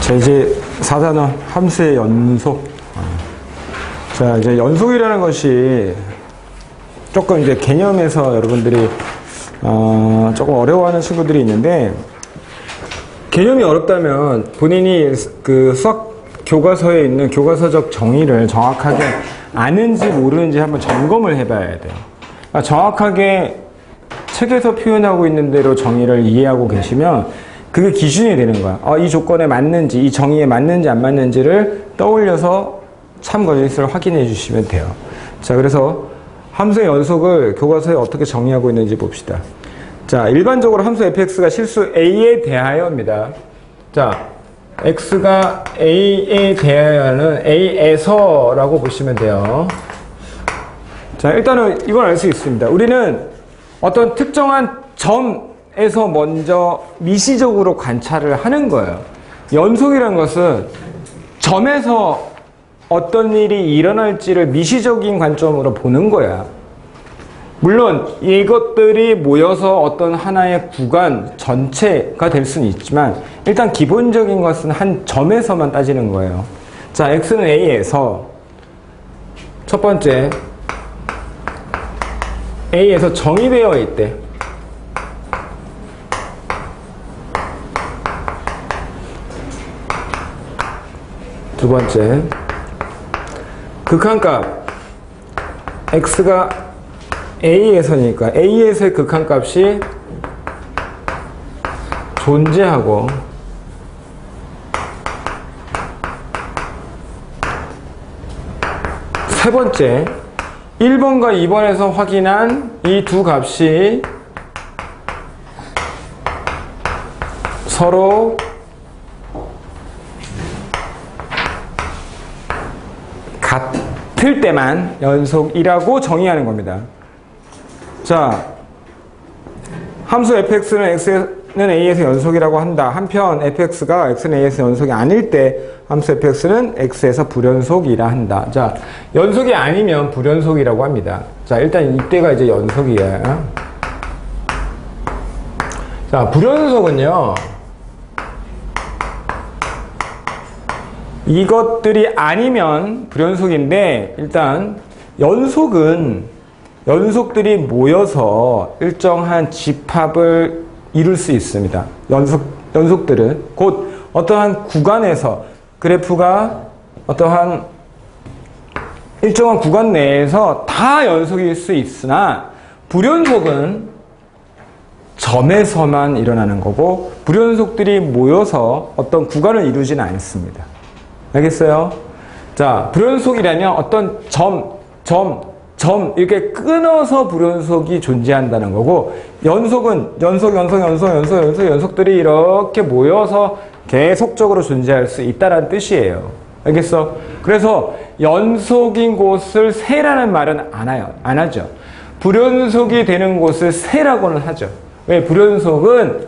자, 이제 4단원 함수의 연속. 자, 이제 연속이라는 것이 조금 이제 개념에서 여러분들이 조금 어려워하는 친구들이 있는데, 개념이 어렵다면 본인이 그 수학 교과서에 있는 교과서적 정의를 정확하게 아는지 모르는지 한번 점검을 해봐야 돼요. 그러니까 정확하게 책에서 표현하고 있는 대로 정의를 이해하고 계시면 그게 기준이 되는 거야. 이 조건에 맞는지, 이 정의에 맞는지 안 맞는지를 떠올려서 참고인수를 확인해 주시면 돼요. 자, 그래서 함수의 연속을 교과서에 어떻게 정의하고 있는지 봅시다. 자, 일반적으로 함수 fx가 실수 a에 대하여입니다. 자, x가 a에 대하여는 a에서라고 보시면 돼요. 자, 일단은 이건 알 수 있습니다. 우리는 어떤 특정한 점에서 먼저 미시적으로 관찰을 하는 거예요. 연속이라는 것은 점에서 어떤 일이 일어날지를 미시적인 관점으로 보는 거야. 물론 이것들이 모여서 어떤 하나의 구간 전체가 될 수는 있지만 일단 기본적인 것은 한 점에서만 따지는 거예요. 자, x는 a에서 첫 번째 a에서 정의되어 있대. 두 번째 극한값 x가 a에서니까 a에서의 극한값이 존재하고 세 번째 1번과 2번에서 확인한 이 두 값이 서로 같을 때만 연속이라고 정의하는 겁니다. 자, 함수 fx는 x는 a에서 연속이라고 한다. 한편 fx가 x는 a에서 연속이 아닐 때 함수 fx는 x에서 불연속이라 한다. 자, 연속이 아니면 불연속이라고 합니다. 자, 일단 이때가 이제 연속이에요. 자, 불연속은요, 이것들이 아니면 불연속인데, 일단 연속들이 모여서 일정한 집합을 이룰 수 있습니다. 연속들은 곧 어떠한 구간에서 그래프가 어떠한 일정한 구간 내에서 다 연속일 수 있으나 불연속은 점에서만 일어나는 거고 불연속들이 모여서 어떤 구간을 이루지는 않습니다. 알겠어요? 자, 불연속이라면 어떤 점 이렇게 끊어서 불연속이 존재한다는 거고, 연속은 연속들이 이렇게 모여서 계속적으로 존재할 수 있다는 뜻이에요. 알겠어? 그래서 연속인 곳을 세라는 말은 안 하죠. 불연속이 되는 곳을 세라고는 하죠. 왜? 불연속은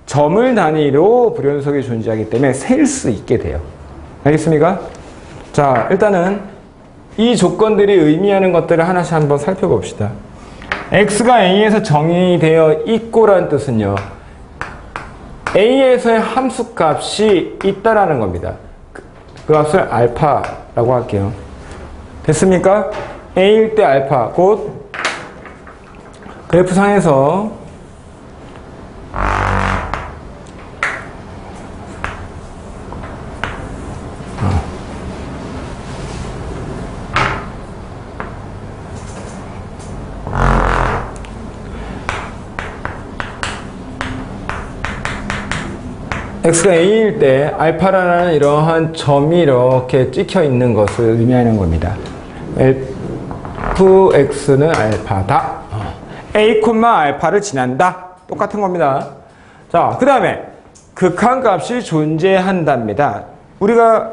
점을 단위로 불연속이 존재하기 때문에 셀 수 있게 돼요. 알겠습니까? 자, 일단은 이 조건들이 의미하는 것들을 하나씩 한번 살펴봅시다. x가 a에서 정의되어 있고라는 뜻은요, a에서의 함수값이 있다라는 겁니다. 그 값을 알파라고 할게요. 됐습니까? a일 때 알파, 곧 그래프상에서 x가 a일 때 알파라는 이러한 점이 이렇게 찍혀 있는 것을 의미하는 겁니다. fx는 알파다. a, 알파를 지난다. 똑같은 겁니다. 자, 그 다음에 극한값이 존재한답니다. 우리가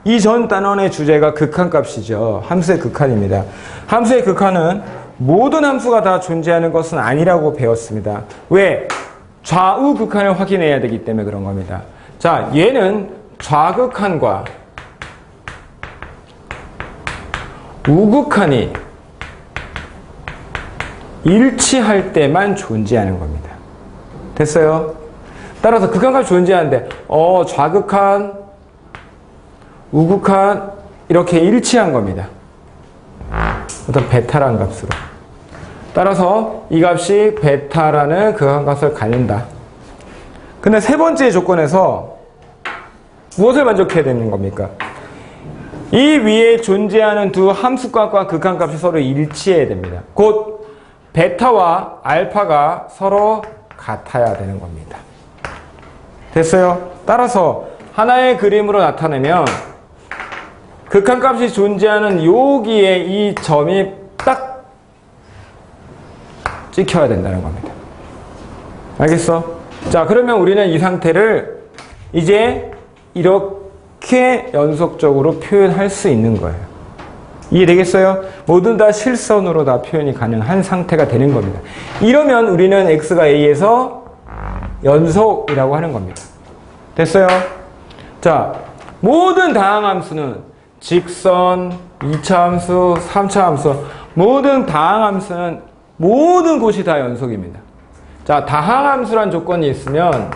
이전 단원의 주제가 극한값이죠. 함수의 극한입니다. 함수의 극한은 모든 함수가 다 존재하는 것은 아니라고 배웠습니다. 왜? 좌우 극한을 확인해야 되기 때문에 그런 겁니다. 자, 얘는 좌극한과 우극한이 일치할 때만 존재하는 겁니다. 됐어요? 따라서 극한값이 존재하는데 좌극한, 우극한 이렇게 일치한 겁니다. 어떤 베타라는 값으로. 따라서 이 값이 베타라는 극한값을 갖는다. 근데 세 번째 조건에서 무엇을 만족해야 되는 겁니까? 이 위에 존재하는 두 함수값과 극한값이 서로 일치해야 됩니다. 곧 베타와 알파가 서로 같아야 되는 겁니다. 됐어요? 따라서 하나의 그림으로 나타내면 극한값이 존재하는 여기에 이 점이 딱 찍혀야 된다는 겁니다. 알겠어? 자, 그러면 우리는 이 상태를 이제 이렇게 연속적으로 표현할 수 있는 거예요. 이해되겠어요? 모두 다 실선으로 다 표현이 가능한 상태가 되는 겁니다. 이러면 우리는 x가 a에서 연속이라고 하는 겁니다. 됐어요? 자, 모든 다항함수는 직선, 2차 함수, 3차 함수, 모든 다항함수는 모든 곳이 다 연속입니다. 자, 다항함수란 조건이 있으면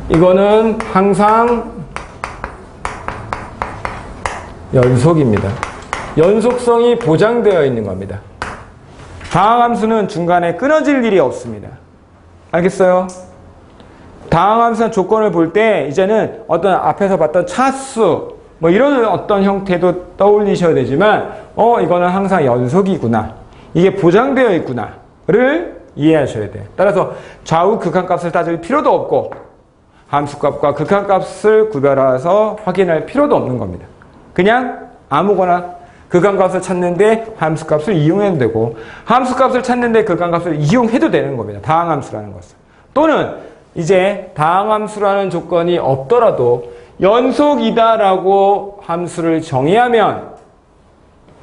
이거는 항상 연속입니다. 연속성이 보장되어 있는 겁니다. 다항함수는 중간에 끊어질 일이 없습니다. 알겠어요? 다항함수의 조건을 볼 때 이제는 어떤 앞에서 봤던 차수 뭐 이런 어떤 형태도 떠올리셔야 되지만 이거는 항상 연속이구나. 이게 보장되어 있구나를 이해하셔야 돼요. 따라서 좌우 극한값을 따질 필요도 없고 함수값과 극한값을 구별해서 확인할 필요도 없는 겁니다. 그냥 아무거나 극한값을 찾는데 함수값을 이용해도 되고 함수값을 찾는데 극한값을 이용해도 되는 겁니다. 다항함수라는 것은. 또는 이제 다항함수라는 조건이 없더라도 연속이다라고 함수를 정의하면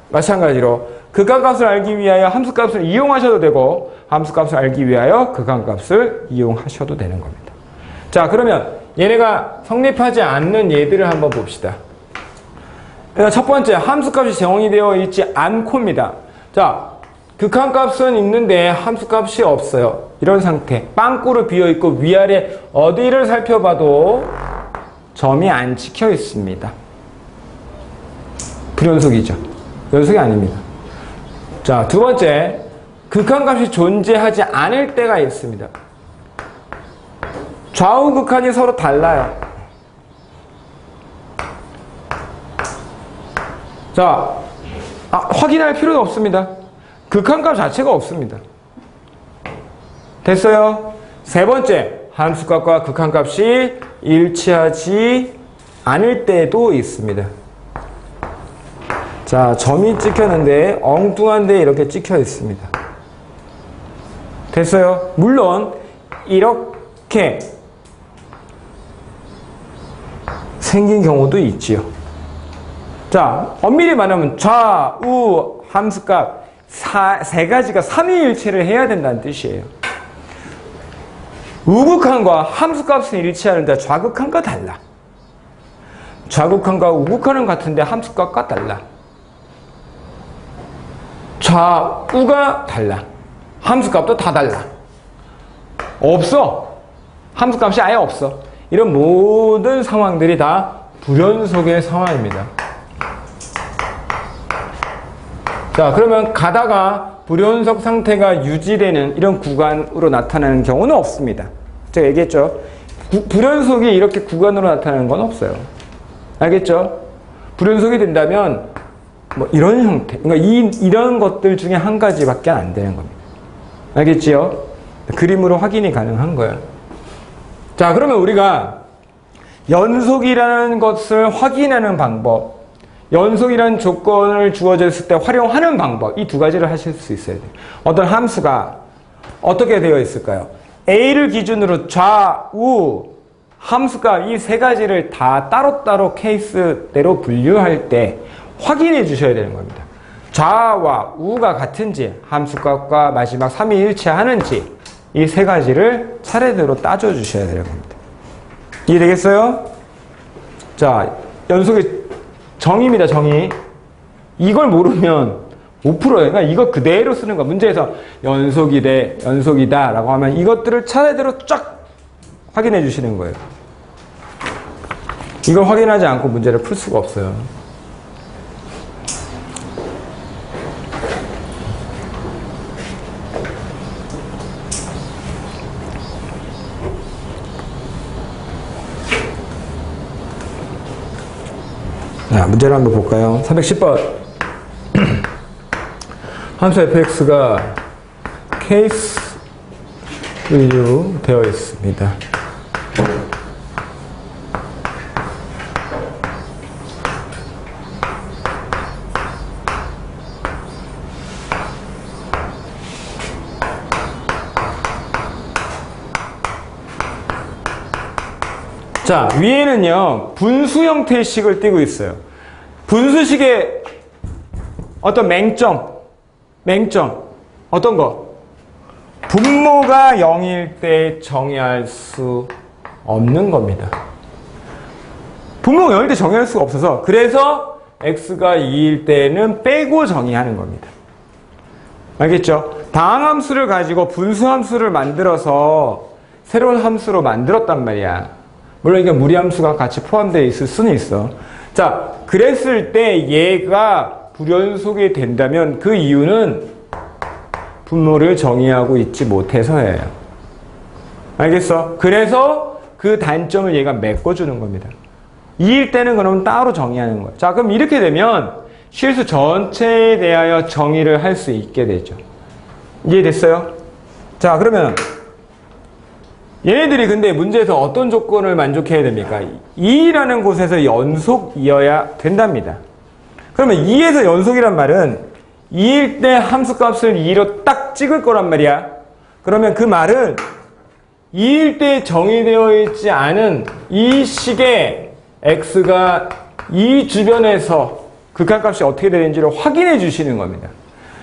마찬가지로 극한값을 알기 위하여 함수값을 이용하셔도 되고 함수값을 알기 위하여 극한값을 이용하셔도 되는 겁니다. 자, 그러면 얘네가 성립하지 않는 예들을 한번 봅시다. 첫 번째, 함수값이 정의되어 있지 않고입니다. 자, 극한값은 있는데 함수값이 없어요. 이런 상태. 빵꾸로 비어있고 위아래 어디를 살펴봐도 점이 안 찍혀 있습니다. 불연속이죠. 연속이 아닙니다. 자, 두 번째, 극한값이 존재하지 않을 때가 있습니다. 좌우 극한이 서로 달라요. 자, 확인할 필요도 없습니다. 극한값 자체가 없습니다. 됐어요? 세 번째, 함수값과 극한값이 일치하지 않을 때도 있습니다. 자, 점이 찍혔는데 엉뚱한 데에 이렇게 찍혀 있습니다. 됐어요? 물론 이렇게 생긴 경우도 있지요. 자, 엄밀히 말하면 좌우 함수값 세 가지가 삼위일체를 해야 된다는 뜻이에요. 우극한과 함수값은 일치하는데 좌극한과 달라. 좌극한과 우극한은 같은데 함수값과 달라. 좌우가 달라. 함수값도 다 달라. 없어. 함수값이 아예 없어. 이런 모든 상황들이 다 불연속의 상황입니다. 자, 그러면 가다가 불연속 상태가 유지되는 이런 구간으로 나타나는 경우는 없습니다. 제가 얘기했죠. 불연속이 이렇게 구간으로 나타나는 건 없어요. 알겠죠? 불연속이 된다면 뭐 이런 형태, 그러니까 이런 것들 중에 한 가지밖에 안 되는 겁니다. 알겠지요? 그림으로 확인이 가능한 거예요. 자, 그러면 우리가 연속이라는 것을 확인하는 방법, 연속이라는 조건을 주어졌을 때 활용하는 방법, 이 두 가지를 하실 수 있어야 돼요. 어떤 함수가 어떻게 되어 있을까요? A를 기준으로 좌우 함수가 이 세 가지를 다 따로따로 케이스대로 분류할 때 확인해 주셔야 되는 겁니다. 좌와 우가 같은지, 함수값과 마지막 3이 일치하는지 이 세 가지를 차례대로 따져 주셔야 되는 겁니다. 이해되겠어요? 자, 연속의 정의입니다, 정의. 이걸 모르면 못 풀어요. 그러니까 이거 그대로 쓰는 거야. 문제에서 연속이다 라고 하면 이것들을 차례대로 쫙 확인해 주시는 거예요. 이걸 확인하지 않고 문제를 풀 수가 없어요. 자, 문제를 한번 볼까요? 310번. 함수 fx가 케이스로 되어 있습니다. 자, 위에는요, 분수 형태의 식을 띄고 있어요. 분수식의 어떤 맹점, 어떤 거? 분모가 0일 때 정의할 수 없는 겁니다. 분모가 0일 때 정의할 수가 없어서, 그래서 x가 2일 때는 빼고 정의하는 겁니다. 알겠죠? 다항함수를 가지고 분수함수를 만들어서 새로운 함수로 만들었단 말이야. 물론 이게 무리함수가 같이 포함되어 있을 수는 있어. 자, 그랬을 때 얘가 불연속이 된다면 그 이유는 분모를 정의하고 있지 못해서예요. 알겠어? 그래서 그 단점을 얘가 메꿔주는 겁니다. 2일 때는 그럼 따로 정의하는 거예요. 자, 그럼 이렇게 되면 실수 전체에 대하여 정의를 할 수 있게 되죠. 이해됐어요? 자, 그러면 얘네들이 근데 문제에서 어떤 조건을 만족해야 됩니까? 2라는 곳에서 연속이어야 된답니다. 그러면 2에서 연속이란 말은 2일 때 함수값을 2로 딱 찍을 거란 말이야. 그러면 그 말은 2일 때 정의되어 있지 않은 이 식의 x가 이 주변에서 극한값이 어떻게 되는지를 확인해 주시는 겁니다.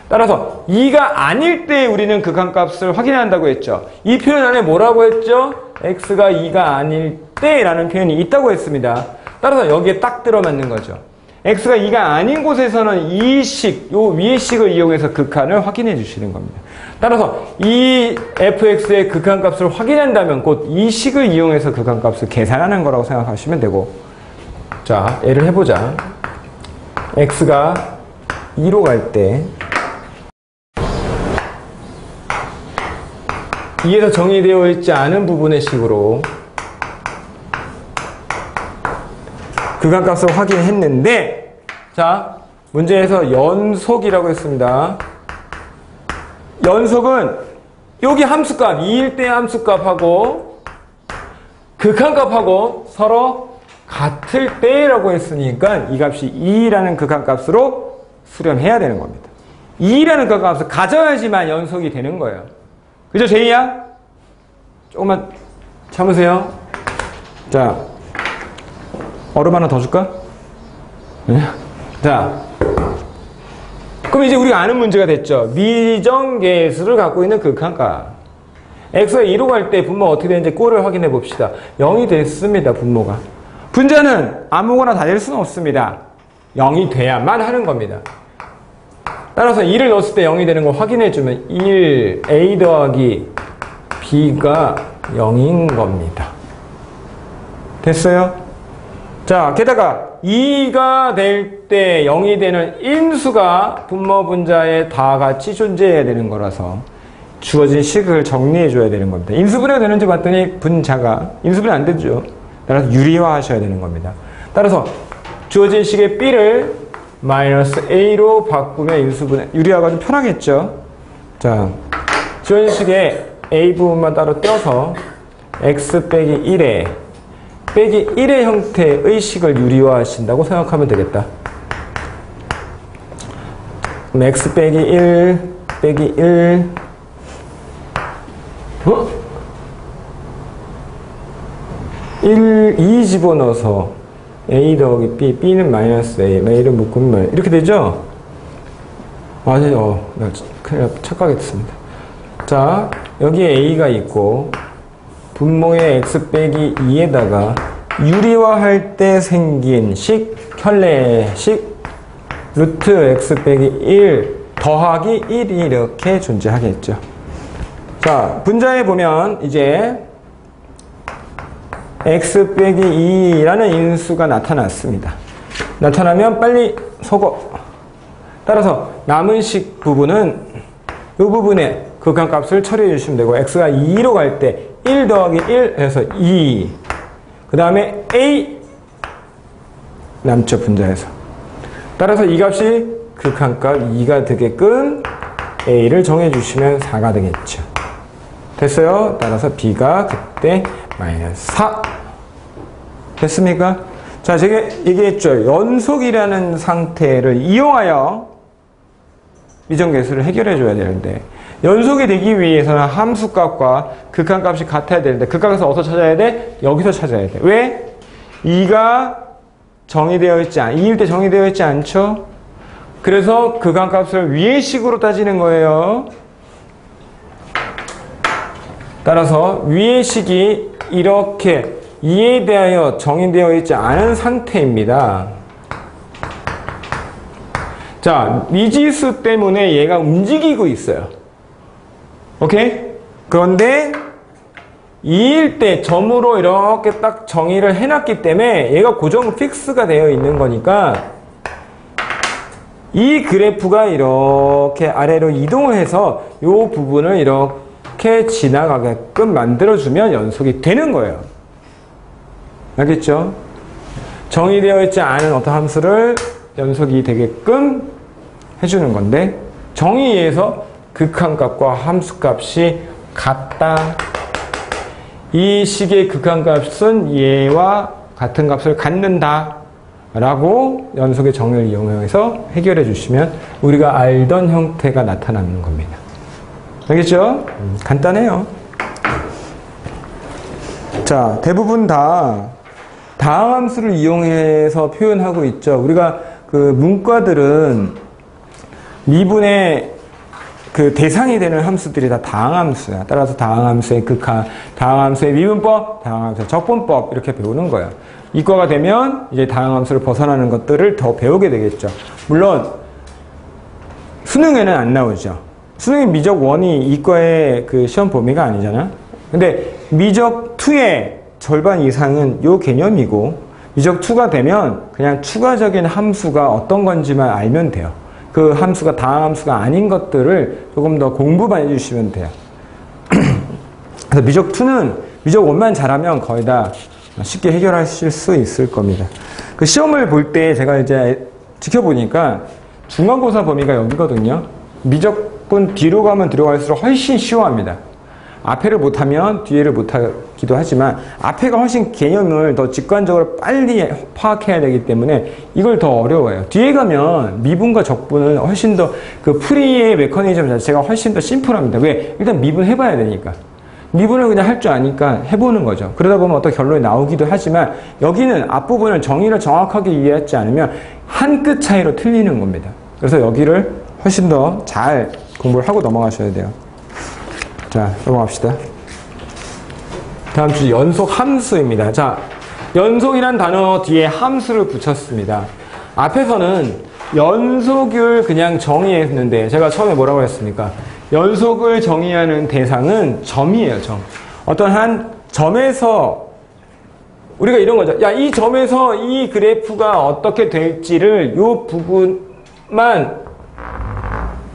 따라서 2가 아닐 때 우리는 극한값을 확인한다고 했죠. 이 표현 안에 뭐라고 했죠? x가 2가 아닐 때라는 표현이 있다고 했습니다. 따라서 여기에 딱 들어맞는 거죠. x가 2가 아닌 곳에서는 이 식, 요 위의 식을 이용해서 극한을 확인해 주시는 겁니다. 따라서 이 fx의 극한값을 확인한다면 곧 이 식을 이용해서 극한값을 계산하는 거라고 생각하시면 되고, 자, 예를 해보자. x가 2로 갈 때 2에서 정의되어 있지 않은 부분의 식으로 극한값을 확인했는데, 자, 문제에서 연속이라고 했습니다. 연속은 여기 함수값, 2일 때 함수값하고 극한값하고 서로 같을 때라고 했으니까 이 값이 2라는 극한값으로 수렴해야 되는 겁니다. 2라는 극한값을 가져야지만 연속이 되는 거예요. 그죠, 제이야? 조금만 참으세요. 자, 얼음 하나 더 줄까? 네. 자, 그럼 이제 우리가 아는 문제가 됐죠. 미정계수를 갖고 있는 극한값. x가 2로 갈 때 분모가 어떻게 되는지 꼴을 확인해 봅시다. 0이 됐습니다, 분모가. 분자는 아무거나 다 될 수는 없습니다. 0이 돼야만 하는 겁니다. 따라서 2를 넣었을 때 0이 되는 걸 확인해주면 1, a 더하기 b가 0인 겁니다. 됐어요? 자, 게다가 2가 될 때 0이 되는 인수가 분모 분자에 다 같이 존재해야 되는 거라서 주어진 식을 정리해줘야 되는 겁니다. 인수분해가 되는지 봤더니 분자가 인수분해 안 되죠. 따라서 유리화 하셔야 되는 겁니다. 따라서 주어진 식의 b를 마이너스 a로 바꾸면 인수분해, 유리화가 좀 편하겠죠. 자, 주어진 식의 a 부분만 따로 떼어서 x 빼기 1에 빼기 1의 형태의 식을 유리화하신다고 생각하면 되겠다. 그럼 x 빼기 1 빼기 1 2 집어넣어서 a 더하기 b, b는 마이너스 a, a를 묶으면 이렇게 되죠? 맞아요. 나 큰일 착각했습니다. 자, 여기에 a가 있고 분모의 x 빼기 2에다가 유리화할 때 생긴 식, 현례식 루트 x 빼기 1 더하기 1이 이렇게 존재하겠죠. 자, 분자에 보면 이제 x 빼기 2라는 인수가 나타났습니다. 나타나면 빨리 속어. 따라서 남은 식 부분은 이 부분에 극한값을 처리해 주시면 되고 x가 2로 갈 때 1 더하기 1 해서 2. 그 다음에 a 남죠, 분자에서. 따라서 이 값이 극한값 2가 되게끔 a를 정해주시면 4가 되겠죠. 됐어요? 따라서 b가 그때 마이너스 4. 됐습니까? 자, 제가 얘기했죠. 연속이라는 상태를 이용하여 미정계수를 해결해 줘야 되는데, 연속이 되기 위해서는 함수값과 극한값이 같아야 되는데, 극한값을 어디서 찾아야 돼? 여기서 찾아야 돼. 왜? 2가 정의되어 있지 2일 때 정의되어 있지 않죠? 그래서 극한값을 위의 식으로 따지는 거예요. 따라서 위의 식이 이렇게 2에 대하여 정의되어 있지 않은 상태입니다. 자, 미지수 때문에 얘가 움직이고 있어요. 오케이? 그런데 2일 때 점으로 이렇게 딱 정의를 해놨기 때문에 얘가 고정 픽스가 되어 있는 거니까 이 그래프가 이렇게 아래로 이동을 해서 이 부분을 이렇게 지나가게끔 만들어주면 연속이 되는 거예요. 알겠죠? 정의되어 있지 않은 어떤 함수를 연속이 되게끔 해주는 건데, 정의에서 극한값과 함수값이 같다. 이 식의 극한값은 얘와 같은 값을 갖는다 라고 연속의 정의를 이용해서 해결해 주시면 우리가 알던 형태가 나타나는 겁니다. 알겠죠? 간단해요. 자, 대부분 다 다항함수를 이용해서 표현하고 있죠. 우리가 그 문과들은 미분의 그 대상이 되는 함수들이 다 다항함수야. 따라서 다항함수의 극한, 다항함수의 미분법, 다항함수의 적분법 이렇게 배우는 거야. 이과가 되면 이제 다항함수를 벗어나는 것들을 더 배우게 되겠죠. 물론 수능에는 안 나오죠. 수능의 미적 1이 이과의 그 시험 범위가 아니잖아. 근데 미적 2의 절반 이상은 요 개념이고, 미적 2가 되면 그냥 추가적인 함수가 어떤 건지만 알면 돼요. 그 함수가 다항함수가 아닌 것들을 조금 더 공부만 해주시면 돼요. 그래서 미적 2는 미적 1만 잘하면 거의 다 쉽게 해결하실 수 있을 겁니다. 그 시험을 볼 때 제가 이제 지켜보니까 중간고사 범위가 여기거든요. 미적분 뒤로 가면 들어갈수록 훨씬 쉬워합니다. 앞에를 못하면 뒤에를 못하기도 하지만 앞에가 훨씬 개념을 더 직관적으로 빨리 파악해야 되기 때문에 이걸 더 어려워요. 뒤에 가면 미분과 적분은 훨씬 더 그 풀이의 메커니즘 자체가 훨씬 더 심플합니다. 왜? 일단 미분 해봐야 되니까. 미분을 그냥 할 줄 아니까 해보는 거죠. 그러다 보면 어떤 결론이 나오기도 하지만 여기는 앞부분을 정의를 정확하게 이해하지 않으면 한 끗 차이로 틀리는 겁니다. 그래서 여기를 훨씬 더 잘 공부를 하고 넘어가셔야 돼요. 자, 넘어갑시다. 다음 주 연속 함수입니다. 자, 연속이란 단어 뒤에 함수를 붙였습니다. 앞에서는 연속을 그냥 정의했는데 제가 처음에 뭐라고 했습니까? 연속을 정의하는 대상은 점이에요, 점. 어떤 한 점에서 우리가 이런 거죠. 야, 이 점에서 이 그래프가 어떻게 될지를 요 부분만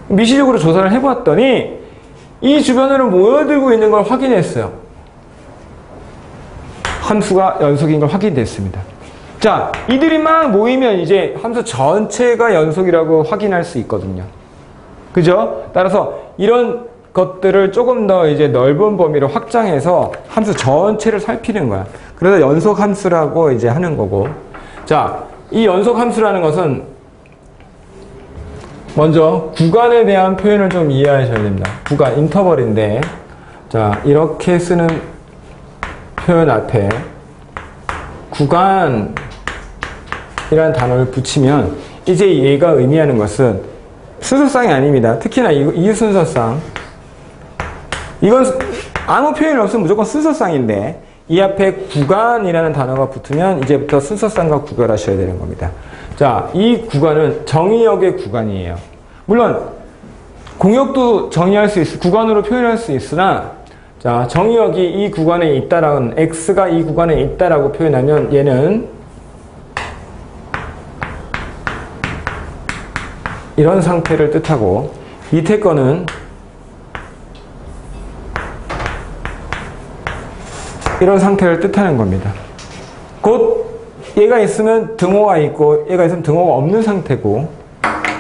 미시적으로 조사를 해봤더니 이 주변으로 모여들고 있는 걸 확인했어요. 함수가 연속인 걸 확인됐습니다. 자, 이들이 막 모이면 이제 함수 전체가 연속이라고 확인할 수 있거든요. 그죠? 따라서 이런 것들을 조금 더 이제 넓은 범위로 확장해서 함수 전체를 살피는 거야. 그래서 연속 함수라고 이제 하는 거고. 자, 이 연속 함수라는 것은 먼저 구간에 대한 표현을 좀 이해하셔야 됩니다. 구간, 인터벌인데, 자, 이렇게 쓰는 표현 앞에 구간이라는 단어를 붙이면 이제 얘가 의미하는 것은 순서쌍이 아닙니다. 특히나 이 순서쌍. 이건 아무 표현이 없으면 무조건 순서쌍인데 이 앞에 구간이라는 단어가 붙으면 이제부터 순서쌍과 구별하셔야 되는 겁니다. 자, 이 구간은 정의역의 구간이에요. 물론 공역도 정의할 수 구간으로 표현할 수 있으나, 자, 정의역이 이 구간에 있다라는, x가 이 구간에 있다라고 표현하면 얘는 이런 상태를 뜻하고, 밑에 거는 이런 상태를 뜻하는 겁니다. 곧 얘가 있으면 등호가 있고 얘가 있으면 등호가 없는 상태고,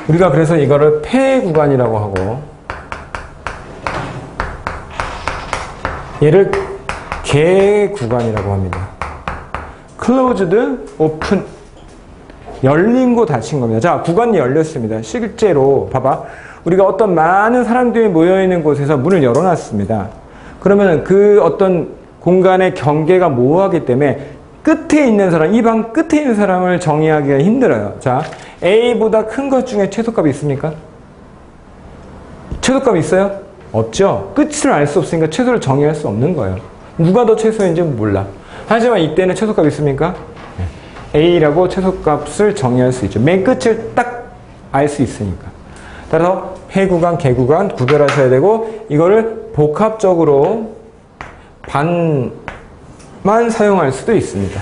우리가 그래서 이거를 폐 구간이라고 하고 얘를 개 구간이라고 합니다. closed, open, 열린 거 닫힌 겁니다. 자, 구간이 열렸습니다. 실제로 봐봐, 우리가 어떤 많은 사람들이 모여있는 곳에서 문을 열어놨습니다. 그러면 그 어떤 공간의 경계가 모호하기 때문에 끝에 있는 사람, 이 방 끝에 있는 사람을 정의하기가 힘들어요. 자, A보다 큰 것 중에 최소값이 있습니까? 최소값이 있어요? 없죠. 끝을 알 수 없으니까 최소를 정의할 수 없는 거예요. 누가 더 최소인지 몰라. 하지만 이때는 최소값이 있습니까? A라고 최소값을 정의할 수 있죠. 맨 끝을 딱 알 수 있으니까. 따라서 폐구간, 개구간 구별하셔야 되고, 이거를 복합적으로 반만 사용할 수도 있습니다.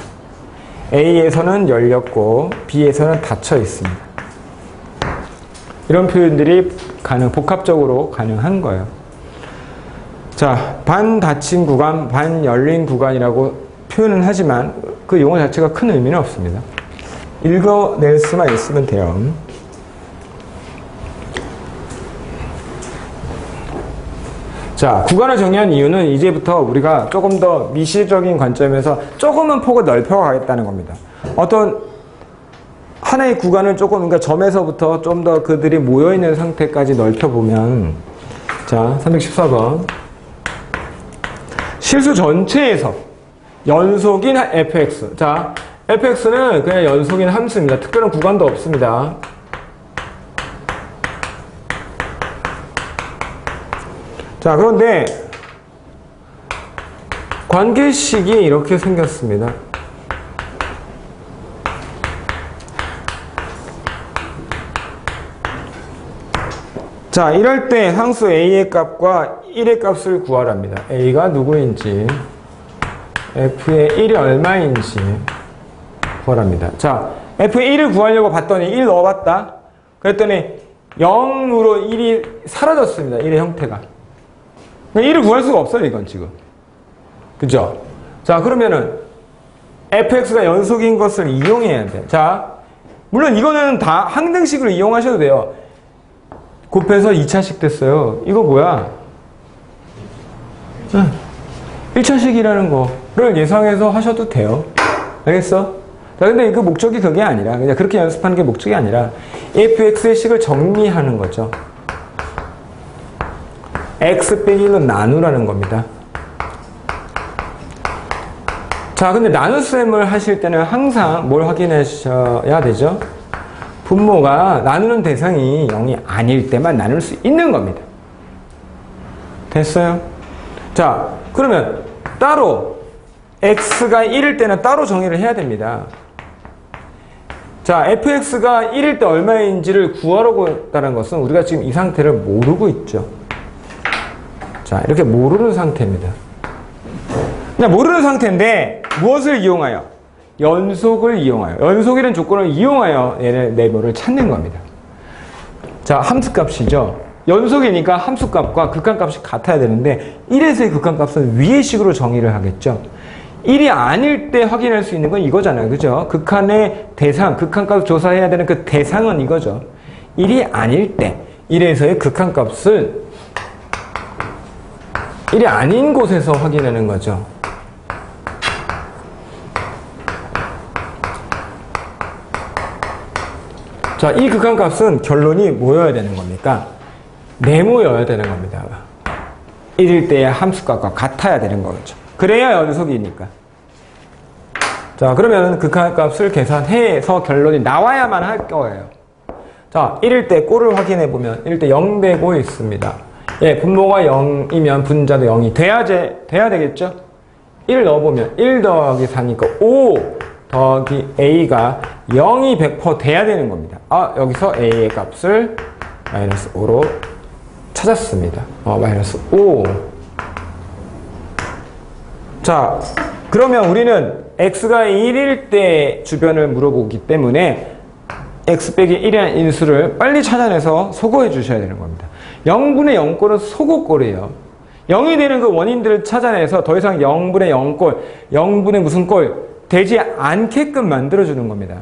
A에서는 열렸고 B에서는 닫혀 있습니다. 이런 표현들이 복합적으로 가능한 거예요. 자, 반 닫힌 구간, 반 열린 구간이라고 표현은 하지만 그 용어 자체가 큰 의미는 없습니다. 읽어낼 수만 있으면 돼요. 자, 구간을 정의한 이유는 이제부터 우리가 조금 더 미시적인 관점에서 조금은 폭을 넓혀가겠다는 겁니다. 어떤 하나의 구간을 조금, 그러니까 점에서부터 좀 더 그들이 모여있는 상태까지 넓혀보면, 자, 314번. 실수 전체에서 연속인 fx. 자, fx는 그냥 연속인 함수입니다. 특별한 구간도 없습니다. 자, 그런데 관계식이 이렇게 생겼습니다. 자, 이럴 때 상수 a의 값과 1의 값을 구하랍니다. a가 누구인지, f의 1이 얼마인지 구하랍니다. 자, f의 1을 구하려고 봤더니 1 넣어봤다. 그랬더니 0으로 1이 사라졌습니다. 1의 형태가. 1을 구할 수가 없어요, 이건 지금. 그죠? 자, 그러면은 fx가 연속인 것을 이용해야 돼. 자, 물론 이거는 다 항등식으로 이용하셔도 돼요. 곱해서 2차식 됐어요. 이거 뭐야? 1차식이라는 거를 예상해서 하셔도 돼요. 알겠어? 자, 근데 그 목적이 그게 아니라, 그냥 그렇게 연습하는 게 목적이 아니라 fx의 식을 정리하는 거죠. x 빼기 1로 나누라는 겁니다. 자, 근데 나눗셈을 하실 때는 항상 뭘 확인하셔야 되죠? 분모가 나누는 대상이 0이 아닐 때만 나눌 수 있는 겁니다. 됐어요? 자, 그러면 따로 x가 1일 때는 따로 정의를 해야 됩니다. 자, fx가 1일 때 얼마인지를 구하라고 했다는 것은 우리가 지금 이 상태를 모르고 있죠. 자, 이렇게 모르는 상태입니다. 그냥 모르는 상태인데 무엇을 이용하여? 연속을 이용하여, 연속이라는 조건을 이용하여 얘네 네모를 찾는 겁니다. 자, 함수값이죠. 연속이니까 함수값과 극한값이 같아야 되는데 1에서의 극한값은 위의 식으로 정의를 하겠죠. 1이 아닐 때 확인할 수 있는 건 이거잖아요. 그죠? 극한의 대상, 극한값을 조사해야 되는 그 대상은 이거죠. 1이 아닐 때 1에서의 극한값을 1이 아닌 곳에서 확인하는 거죠. 자, 이 극한값은 결론이 뭐여야 되는 겁니까? 네모여야 되는 겁니다. 1일 때의 함수값과 같아야 되는 거죠. 그래야 연속이니까. 자, 그러면 극한값을 계산해서 결론이 나와야만 할 거예요. 자, 1일 때 꼴을 확인해 보면 1일 때 0 되고 있습니다. 예, 분모가 0이면 분자도 0이 돼야 되겠죠? 1 넣어보면 1 더하기 4니까 5 더하기 a가 0이 100% 돼야 되는 겁니다. 아, 여기서 a의 값을 마이너스 5로 찾았습니다. 마이너스 5. 자, 그러면 우리는 x가 1일 때 주변을 물어보기 때문에 x 빼기 1이라는 인수를 빨리 찾아내서 소거해 주셔야 되는 겁니다. 0분의 0꼴은 소거꼴이에요. 0이 되는 그 원인들을 찾아내서 더 이상 0분의 0꼴, 0분의 무슨 꼴 되지 않게끔 만들어주는 겁니다.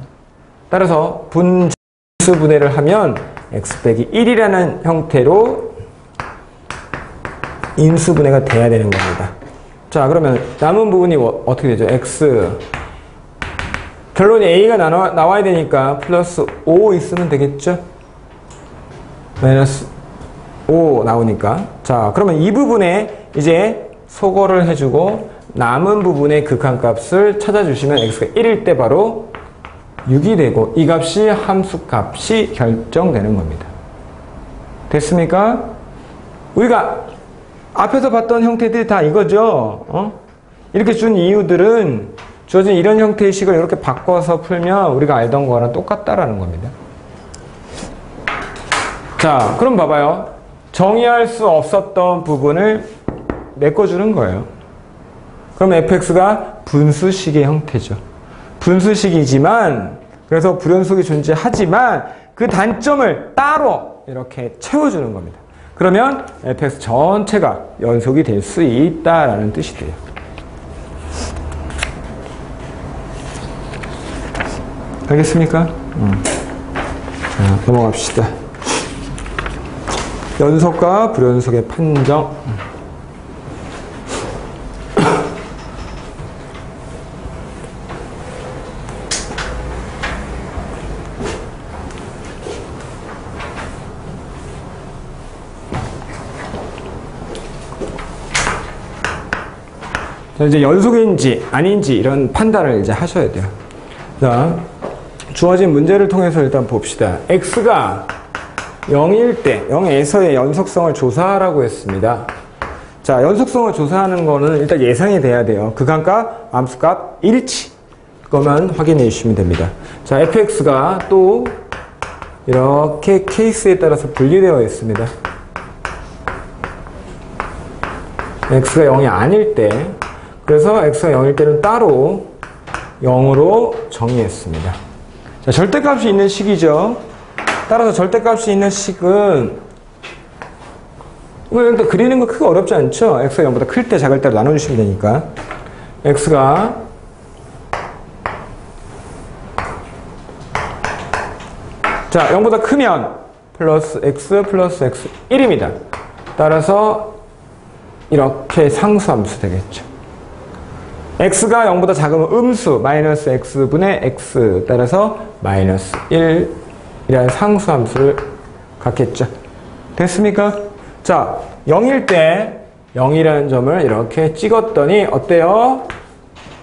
따라서 분수분해를 하면 x 빼기 1이라는 형태로 인수분해가 돼야 되는 겁니다. 자, 그러면 남은 부분이 어떻게 되죠? x 결론이 a가 나와야 되니까 플러스 5 있으면 되겠죠? 마이너스 5 나오니까. 자, 그러면 이 부분에 이제 소거를 해주고 남은 부분의 극한값을 찾아주시면 x가 1일 때 바로 6이 되고 이 값이 함수값이 결정되는 겁니다. 됐습니까? 우리가 앞에서 봤던 형태들이 다 이거죠. 이렇게 준 이유들은 주어진 이런 형태의 식을 이렇게 바꿔서 풀면 우리가 알던 거랑 똑같다라는 겁니다. 자, 그럼 봐봐요. 정의할 수 없었던 부분을 메꿔주는 거예요. 그럼 fx가 분수식의 형태죠. 분수식이지만 그래서 불연속이 존재하지만 그 단점을 따로 이렇게 채워주는 겁니다. 그러면 fx 전체가 연속이 될 수 있다라는 뜻이 돼요. 알겠습니까? 자, 넘어갑시다. 연속과 불연속의 판정. 자, 이제 연속인지 아닌지 이런 판단을 이제 하셔야 돼요. 자, 주어진 문제를 통해서 일단 봅시다. x가 0일 때 0에서의 연속성을 조사하라고 했습니다. 자, 연속성을 조사하는 거는 일단 예상이 돼야 돼요. 극한값, 함수값, 일치. 그것만 확인해 주시면 됩니다. 자, fx가 또 이렇게 케이스에 따라서 분리되어 있습니다. x가 0이 아닐 때, 그래서 x가 0일 때는 따로 0으로 정의했습니다. 자, 절대값이 있는 식이죠. 따라서 절대값이 있는 식은 이거 일단 그리는 거 크게 어렵지 않죠? x가 0보다 클 때 작을 때로 나눠주시면 되니까 x가 자 0보다 크면 플러스 x 1입니다. 따라서 이렇게 상수함수 되겠죠. x가 0보다 작으면 음수 마이너스 x분의 x 따라서 마이너스 1이라는 상수함수를 갖겠죠. 됐습니까? 자, 0일 때 0이라는 점을 이렇게 찍었더니 어때요?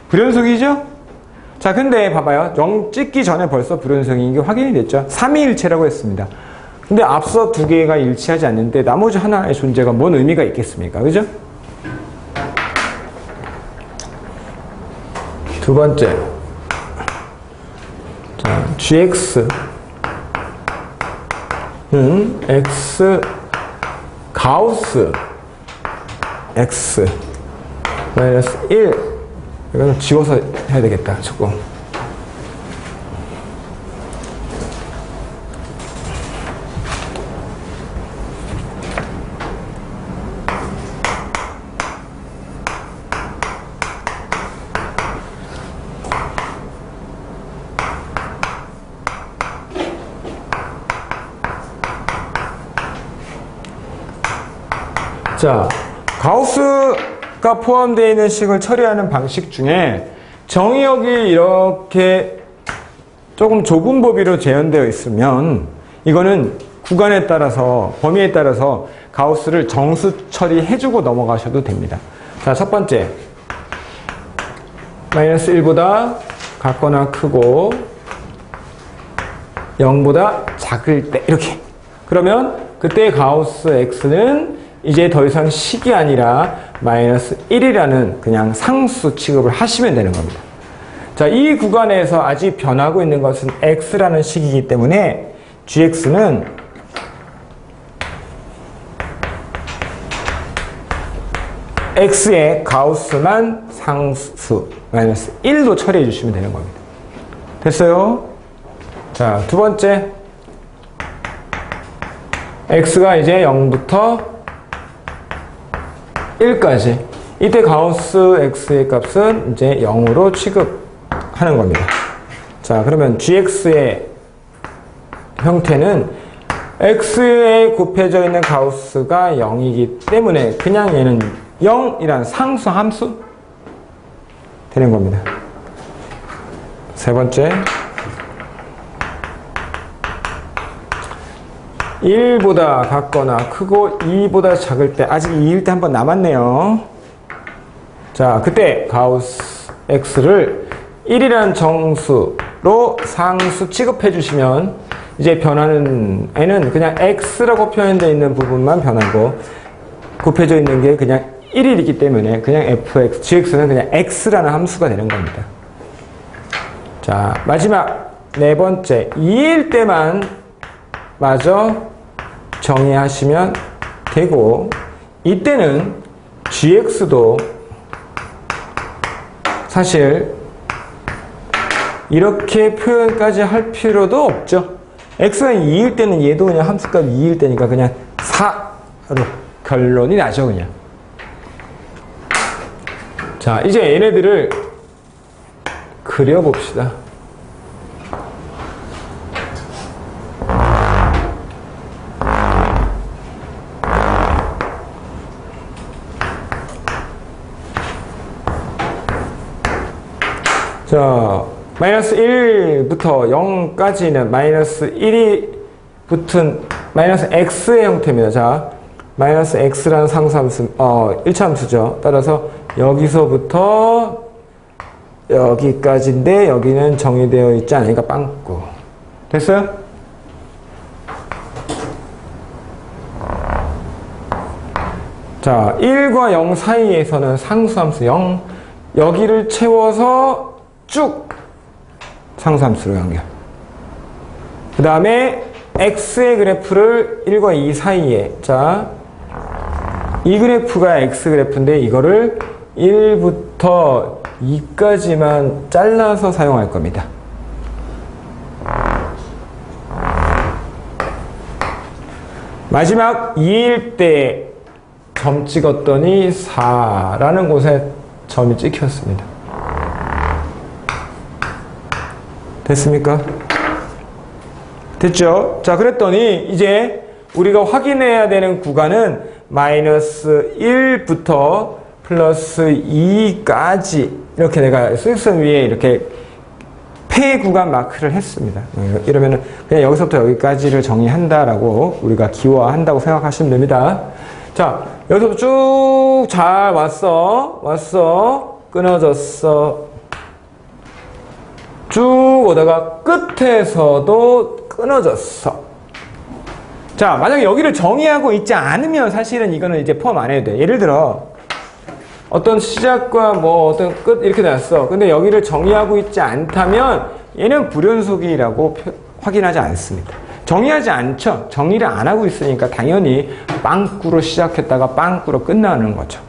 불연속이죠? 자, 근데 봐봐요. 0 찍기 전에 벌써 불연속인 게 확인이 됐죠. 3위일체라고 했습니다. 근데 앞서 두 개가 일치하지 않는데 나머지 하나의 존재가 뭔 의미가 있겠습니까? 그죠? 두 번째, 자, gx는 x 가우스 x 마이너스 1 이거는 지워서 해야 되겠다. 조금. 자, 가우스가 포함되어 있는 식을 처리하는 방식 중에 정의역이 이렇게 조금 좁은 범위로 재현되어 있으면 이거는 구간에 따라서 범위에 따라서 가우스를 정수 처리해주고 넘어가셔도 됩니다. 자, 첫 번째 마이너스 1보다 같거나 크고 0보다 작을 때 이렇게 그러면 그때 가우스 x는 이제 더 이상 식이 아니라 마이너스 1이라는 그냥 상수 취급을 하시면 되는 겁니다. 자, 이 구간에서 아직 변하고 있는 것은 x라는 식이기 때문에 gx는 x의 가우스만 상수 마이너스 1로 처리해 주시면 되는 겁니다. 됐어요? 자, 두 번째. x가 이제 0부터 1까지. 이때 가우스 x의 값은 이제 0으로 취급하는 겁니다. 자, 그러면 gx의 형태는 x에 곱해져 있는 가우스가 0이기 때문에 그냥 얘는 0이란 상수 함수 되는 겁니다. 세 번째. 1보다 같거나 크고 2보다 작을 때, 아직 2일 때 한 번 남았네요. 자, 그때 가우스 x를 1이라는 정수로 상수 취급해 주시면 이제 변하는 애는 그냥 x라고 표현되어 있는 부분만 변하고 곱해져 있는 게 그냥 1이기 때문에 그냥 fx, gx는 그냥 x라는 함수가 되는 겁니다. 자, 마지막 네 번째. 2일 때만 마저 정의하시면 되고, 이때는 gx도 사실 이렇게 표현까지 할 필요도 없죠. x가 2일 때는 얘도 그냥 함수값 2일 때니까 그냥 4로 결론이 나죠, 그냥. 자, 이제 얘네들을 그려봅시다. 자, 마이너스 1부터 0까지는 마이너스 1이 붙은 마이너스 x의 형태입니다. 자, 마이너스 x라는 상수함수, 1차 함수죠. 따라서 여기서부터 여기까지인데 여기는 정의되어 있지 않으니까 빵꾸. 됐어요? 자, 1과 0 사이에서는 상수함수 0, 여기를 채워서 쭉 상수함수로 연결. 그 다음에 x의 그래프를 1과 2 사이에, 자, 이 그래프가 x 그래프인데 이거를 1부터 2까지만 잘라서 사용할 겁니다. 마지막 2일 때 점 찍었더니 4라는 곳에 점이 찍혔습니다. 됐습니까? 됐죠? 자, 그랬더니 이제 우리가 확인해야 되는 구간은 마이너스 1부터 플러스 2까지 이렇게 내가 수직선 위에 이렇게 폐 구간 마크를 했습니다. 이러면은 그냥 여기서부터 여기까지를 정의한다라고 우리가 기호화한다고 생각하시면 됩니다. 자, 여기서부터 쭉 잘 왔어. 끊어졌어. 쭉 오다가 끝에서도 끊어졌어. 자, 만약에 여기를 정의하고 있지 않으면 사실은 이거는 이제 포함 안 해도 돼. 예를 들어 어떤 시작과 뭐 어떤 끝 이렇게 났어. 근데 여기를 정의하고 있지 않다면 얘는 불연속이라고 확인하지 않습니다. 정의하지 않죠. 정의를 안 하고 있으니까 당연히 빵꾸로 시작했다가 빵꾸로 끝나는 거죠.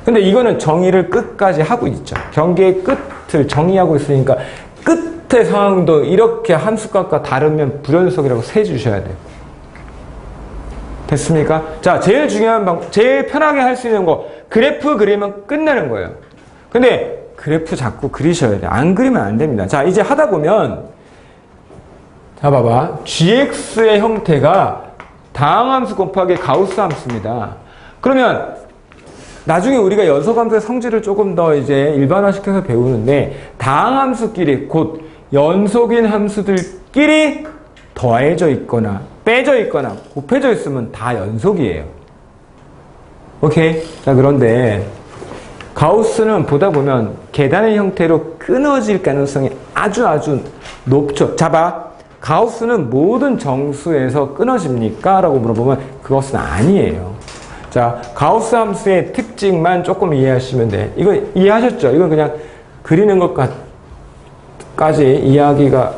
근데 이거는 정의를 끝까지 하고 있죠. 경계의 끝을 정의하고 있으니까 끝의 상황도 이렇게 함수값과 다르면 불연속이라고 세주셔야 돼요. 됐습니까? 자, 제일 중요한 제일 편하게 할 수 있는 거, 그래프 그리면 끝나는 거예요. 근데 그래프 자꾸 그리셔야 돼요. 안 그리면 안 됩니다. 자, 이제 하다 보면, 자, 봐봐. gx의 형태가 다항함수 곱하기 가우스 함수입니다. 그러면 나중에 우리가 연속함수의 성질을 조금 더 이제 일반화시켜서 배우는데, 다항함수끼리 곧 연속인 함수들끼리 더해져 있거나 빼져 있거나 곱해져 있으면 다 연속이에요. 오케이? 자, 그런데 가우스는 보다 보면 계단의 형태로 끊어질 가능성이 아주 높죠. 자, 봐. 가우스는 모든 정수에서 끊어집니까? 라고 물어보면 그것은 아니에요. 자, 가우스 함수의 특징만 조금 이해하시면 돼. 이거 이해하셨죠? 이건 그냥 그리는 것까지 이해하기가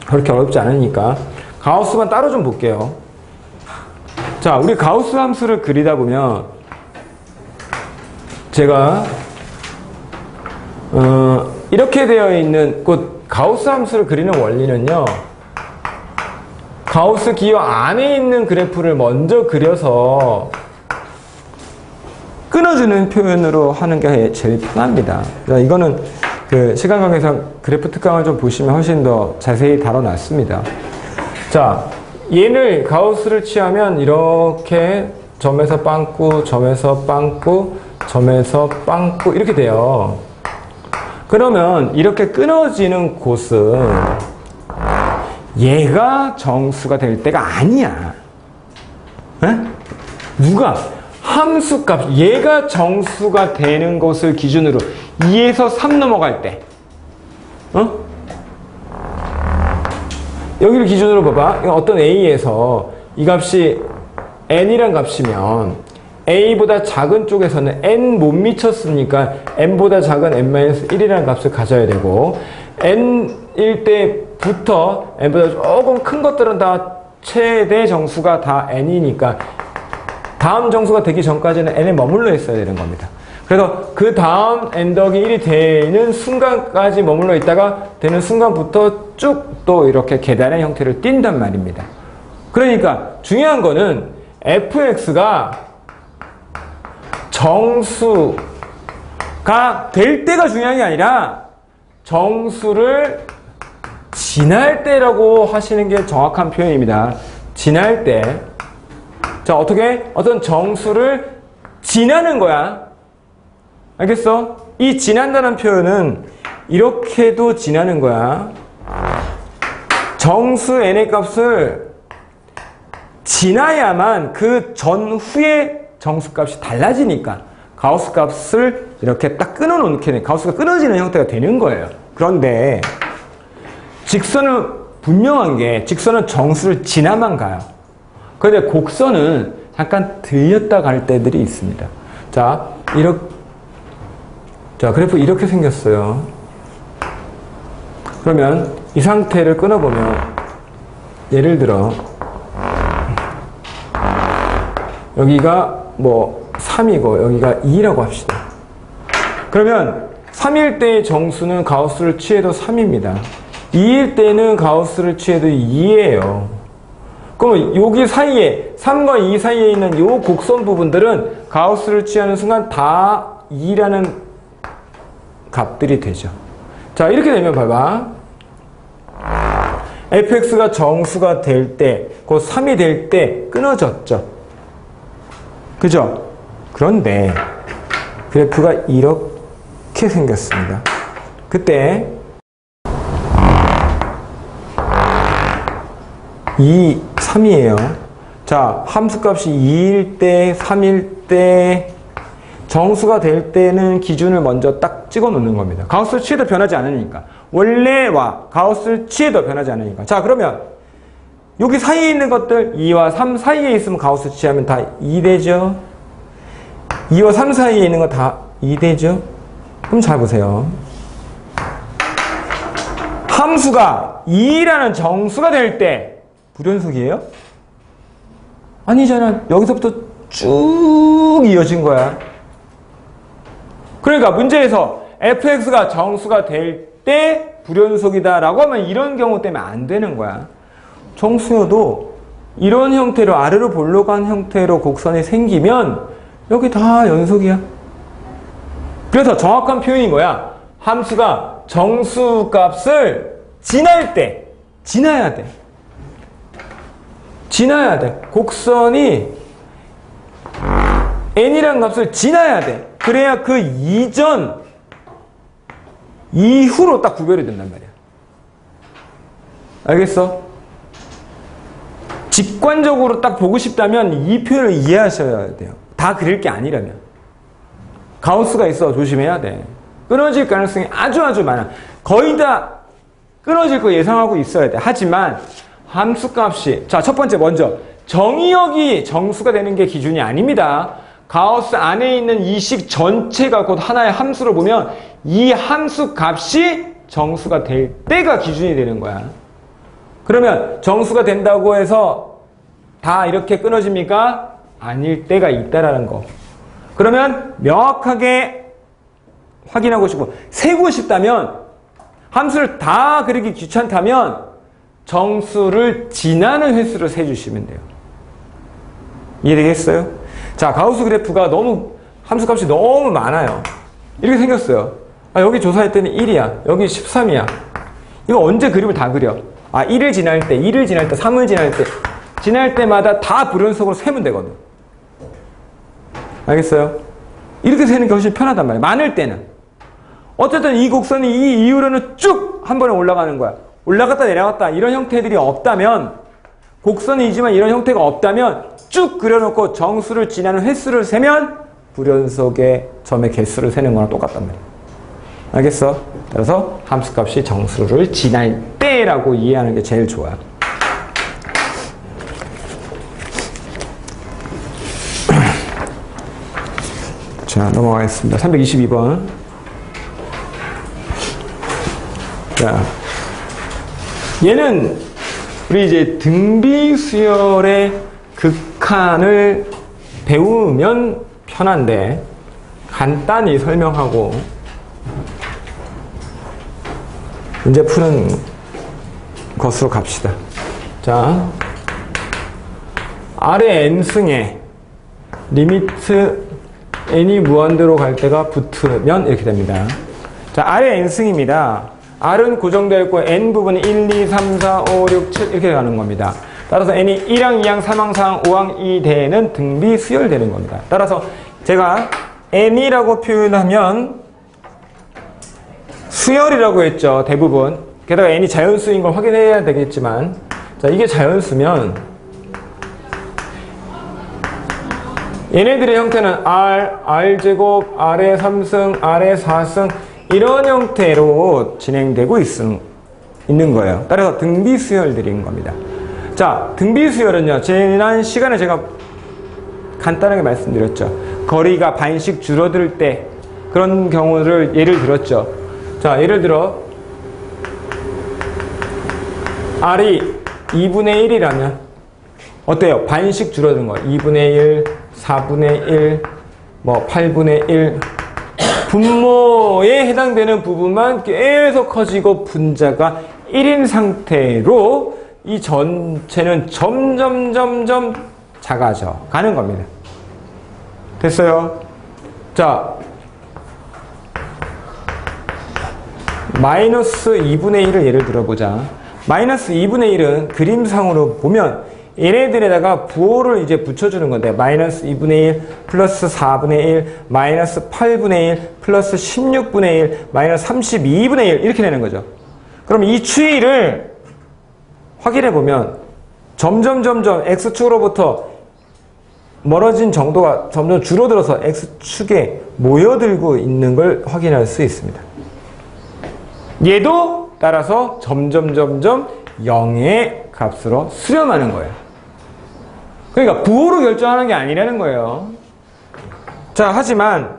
그렇게 어렵지 않으니까 가우스만 따로 좀 볼게요. 자, 우리 가우스 함수를 그리다 보면, 제가 이렇게 되어 있는 그 가우스 함수를 그리는 원리는요, 가우스 기호 안에 있는 그래프를 먼저 그려서 끊어주는 표현으로 하는 게 제일 편합니다. 이거는 그 시간 관계상 그래프 특강을 좀 보시면 훨씬 더 자세히 다뤄놨습니다. 자, 얘를 가우스를 취하면 이렇게 점에서 빵꾸, 점에서 빵꾸, 점에서 빵꾸 이렇게 돼요. 그러면 이렇게 끊어지는 곳은 얘가 정수가 될 때가 아니야. 에? 누가? 함수값, 얘가 정수가 되는 것을 기준으로 2에서 3 넘어갈 때, 여기를 기준으로 봐봐. 어떤 A에서 이 값이 n이란 값이면 A보다 작은 쪽에서는 n 못 미쳤으니까 n보다 작은 n-1이라는 값을 가져야 되고, n일 때부터 n보다 조금 큰 것들은 다 최대 정수가 다 n이니까 다음 정수가 되기 전까지는 n에 머물러 있어야 되는 겁니다. 그래서 그 다음 n 더하기 1이 되는 순간까지 머물러 있다가 되는 순간부터 쭉 또 이렇게 계단의 형태를 띈단 말입니다. 그러니까 중요한 거는 fx가 정수가 될 때가 중요한 게 아니라 정수를 지날 때라고 하시는 게 정확한 표현입니다. 지날 때. 자, 어떻게? 어떤 정수를 지나는 거야. 알겠어? 이 지난다는 표현은 이렇게도 지나는 거야. 정수 n의 값을 지나야만 그 전후의 정수값이 달라지니까 가우스 값을 이렇게 딱 끊어놓게, 가우스가 끊어지는 형태가 되는 거예요. 그런데 직선은 분명한 게, 직선은 정수를 지나만 가요. 그런데 곡선은 잠깐 들렸다 갈 때들이 있습니다. 자, 그래프 이렇게 생겼어요. 그러면 이 상태를 끊어보면, 예를 들어 여기가 뭐 3이고 여기가 2라고 합시다. 그러면 3일 때의 정수는 가우스를 취해도 3입니다. 2일 때는 가우스를 취해도 2예요. 그러면 여기 사이에 3과 2 사이에 있는 이 곡선 부분들은 가우스를 취하는 순간 다 2라는 값들이 되죠. 자, 이렇게 되면 봐봐. fx가 정수가 될 때, 그 3이 될 때 끊어졌죠. 그죠? 그런데 그래프가 이렇게 생겼습니다. 그때 2, 3이에요. 자, 함수값이 2일 때, 3일 때, 정수가 될 때는 기준을 먼저 딱 찍어 놓는 겁니다. 가우스를 취해도 변하지 않으니까. 원래와 가우스를 취해도 변하지 않으니까. 자, 그러면 여기 사이에 있는 것들 2와 3 사이에 있으면 가우스 취하면 다 2 되죠. 2와 3 사이에 있는 거 다 2 되죠. 그럼 잘 보세요. 함수가 2라는 정수가 될 때 불연속이에요? 아니잖아. 여기서부터 쭉 이어진 거야. 그러니까 문제에서 fx가 정수가 될 때 불연속이다라고 하면 이런 경우 때문에 안 되는 거야. 정수여도 이런 형태로 아래로 볼록한 형태로 곡선이 생기면 여기 다 연속이야. 그래서 정확한 표현이 뭐야? 함수가 정수값을 지날 때, 지나야 돼. 지나야 돼. 곡선이 n이라는 값을 지나야 돼. 그래야 그 이전, 이후로 딱 구별이 된단 말이야. 알겠어? 직관적으로 딱 보고 싶다면 이 표현을 이해하셔야 돼요. 다 그릴 게 아니라면. 가우스가 있어. 조심해야 돼. 끊어질 가능성이 아주 많아. 거의 다 끊어질 거 예상하고 있어야 돼. 하지만 함수값이, 자, 첫 번째 먼저 정의역이 정수가 되는 게 기준이 아닙니다. 가우스 안에 있는 이 식 전체가 곧 하나의 함수로 보면 이 함수 값이 정수가 될 때가 기준이 되는 거야. 그러면 정수가 된다고 해서 다 이렇게 끊어집니까? 아닐 때가 있다라는 거. 그러면 명확하게 확인하고 싶고 세고 싶다면 함수를 다 그리기 귀찮다면 정수를 지나는 횟수를 세주시면 돼요. 이해되겠어요? 자, 가우스 그래프가 너무 함수값이 너무 많아요. 이렇게 생겼어요. 아, 여기 조사했더니 1이야. 여기 13이야. 이거 언제 그림을 다 그려? 아, 1을 지날 때, 2를 지날 때, 3을 지날 때마다 다 불연속으로 세면 되거든. 알겠어요? 이렇게 세는 게 훨씬 편하단 말이에요. 많을 때는. 어쨌든 이 곡선이 이 이후로는 쭉 한 번에 올라가는 거야. 올라갔다 내려갔다 이런 형태들이 없다면, 곡선이지만 이런 형태가 없다면 쭉 그려놓고 정수를 지나는 횟수를 세면 불연속의 점의 개수를 세는 거랑 똑같단 말이야. 알겠어? 따라서 함수값이 정수를 지날 때라고 이해하는 게 제일 좋아. 자, 넘어가겠습니다. 322번. 자, 얘는 우리 이제 등비수열의 극한을 배우면 편한데 간단히 설명하고 문제 푸는 것으로 갑시다. 자, 아래 n승에 리미트 n이 무한대로 갈 때가 붙으면 이렇게 됩니다. 자, 아래 n승입니다. R은 고정되어 있고 n 부분이 1, 2, 3, 4, 5, 6, 7 이렇게 가는 겁니다. 따라서 n이 1항, 2항, 3항, 4항, 5항, 2대는 등비 수열되는 겁니다. 따라서 제가 n이라고 표현하면 수열이라고 했죠. 대부분. 게다가 n이 자연수인 걸 확인해야 되겠지만, 자, 이게 자연수면 얘네들의 형태는 R, R제곱, R의 3승, R의 4승 이런 형태로 진행되고 있는 거예요. 따라서 등비수열들인 겁니다. 자, 등비수열은요, 지난 시간에 제가 간단하게 말씀드렸죠. 거리가 반씩 줄어들 때 그런 경우를 예를 들었죠. 자, 예를 들어 R이 2분의 1이라면 어때요? 반씩 줄어드는 거예요. 2분의 1, 4분의 1, 뭐 8분의 1 분모에 해당되는 부분만 계속 커지고 분자가 1인 상태로 이 전체는 점점 작아져 가는 겁니다. 됐어요? 자, 마이너스 2분의 1을 예를 들어보자. 마이너스 2분의 1은 그림상으로 보면 얘네들에다가 부호를 이제 붙여주는 건데, 마이너스 2분의 1, 플러스 4분의 1, 마이너스 8분의 1, 플러스 16분의 1, 마이너스 32분의 1 이렇게 내는 거죠. 그럼 이 추이를 확인해보면 점점 X축으로부터 멀어진 정도가 점점 줄어들어서 X축에 모여들고 있는 걸 확인할 수 있습니다. 얘도 따라서 점점 0의 값으로 수렴하는 거예요. 그러니까 부호로 결정하는 게 아니라는 거예요. 자, 하지만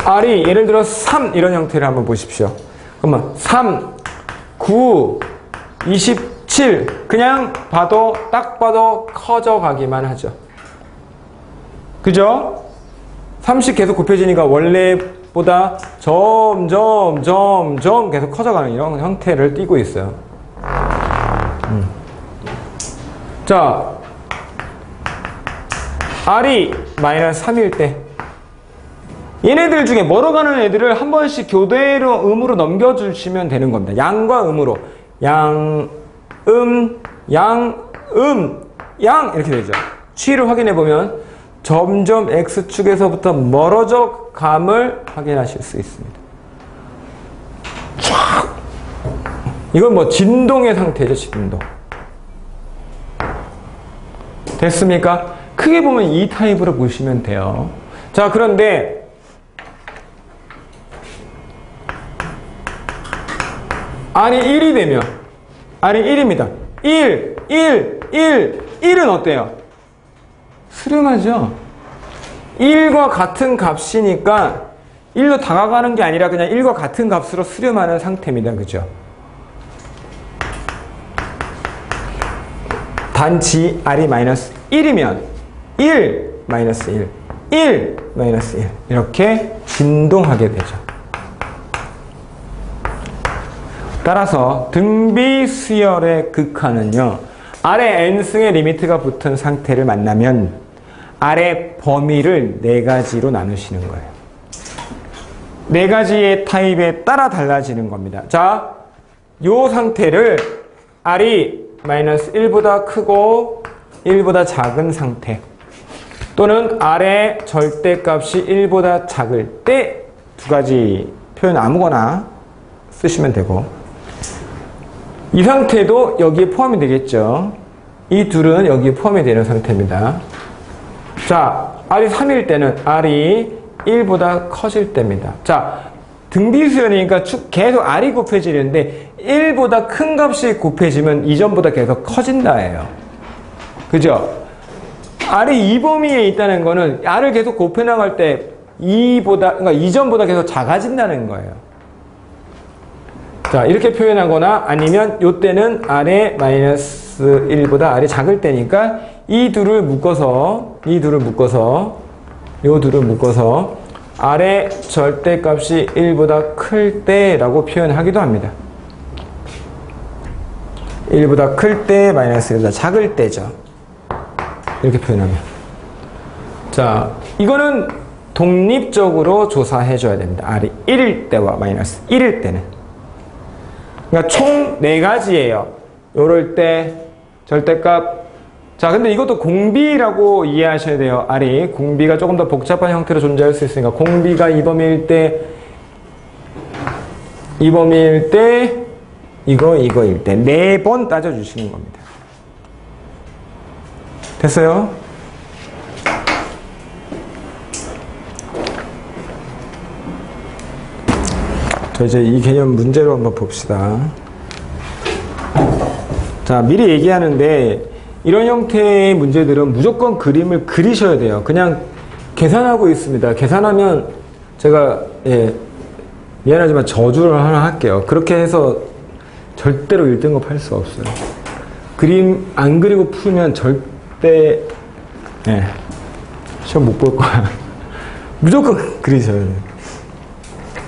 R이 예를 들어 3 이런 형태를 한번 보십시오. 그러면 3, 9, 27 그냥 봐도 딱 봐도 커져가기만 하죠. 그죠? 30 계속 곱해지니까 원래보다 점점 계속 커져가는 이런 형태를 띠고 있어요. 자, R이 마이너스 3일 때 얘네들 중에 멀어가는 애들을 한 번씩 교대로 음으로 넘겨주시면 되는 겁니다. 양과 음으로 양, 양 이렇게 되죠. 추이를 확인해보면 점점 X축에서부터 멀어져 감을 확인하실 수 있습니다. 쫙! 이건 뭐 진동의 상태죠, 진동. 됐습니까? 크게 보면 이 타입으로 보시면 돼요. 자, 그런데 R이 1이 되면 R이 1입니다. 1은 어때요? 수렴하죠? 1과 같은 값이니까 1로 다가가는 게 아니라 그냥 1과 같은 값으로 수렴하는 상태입니다. 그죠? 단지 R이 마이너스 1이면 1 마이너스 1, 1 마이너스 1 이렇게 진동하게 되죠. 따라서 등비 수열의 극한은요, 아래 n승의 리미트가 붙은 상태를 만나면 아래 범위를 4가지로 나누시는 거예요. 4가지의 타입에 따라 달라지는 겁니다. 자, 요 상태를 r이 마이너스 1보다 크고 1보다 작은 상태, 또는 r의 절대값이 1보다 작을 때 두 가지 표현 아무거나 쓰시면 되고, 이 상태도 여기에 포함이 되겠죠. 이 둘은 여기에 포함이 되는 상태입니다. 자, r이 3일 때는 r이 1보다 커질 때입니다. 자, 등비수열이니까 계속 r이 곱해지는데 1보다 큰 값이 곱해지면 이전보다 계속 커진다예요. 그죠? r이 이 범위에 있다는 거는 r을 계속 곱해 나갈 때 그러니까 이전보다 계속 작아진다는 거예요. 자, 이렇게 표현하거나 아니면 요때는 r의 마이너스 1보다 r이 작을 때니까 이 둘을 묶어서 요 둘을 묶어서 r의 절대값이 1보다 클 때라고 표현하기도 합니다. 1보다 클 때 마이너스 1보다 작을 때죠. 이렇게 표현하면. 자, 이거는 독립적으로 조사해 줘야 됩니다. r이 1일 때와 마이너스 1일 때는. 그러니까 총 4가지예요. 요럴 때 절대값. 자, 근데 이것도 공비라고 이해하셔야 돼요. r이 공비가 조금 더 복잡한 형태로 존재할 수 있으니까 공비가 이 범위일 때 이거일 때 4번 따져주시는 겁니다. 됐어요? 자, 이제 이 개념 문제로 한번 봅시다. 자, 미리 얘기하는데 이런 형태의 문제들은 무조건 그림을 그리셔야 돼요. 그냥 계산하고 있습니다. 계산하면 제가 미안하지만 저주를 하나 할게요. 그렇게 해서 절대로 1등급 할 수 없어요. 그림 안 그리고 풀면 절대 시험 못 볼 거야. 무조건 그리셔야 돼요.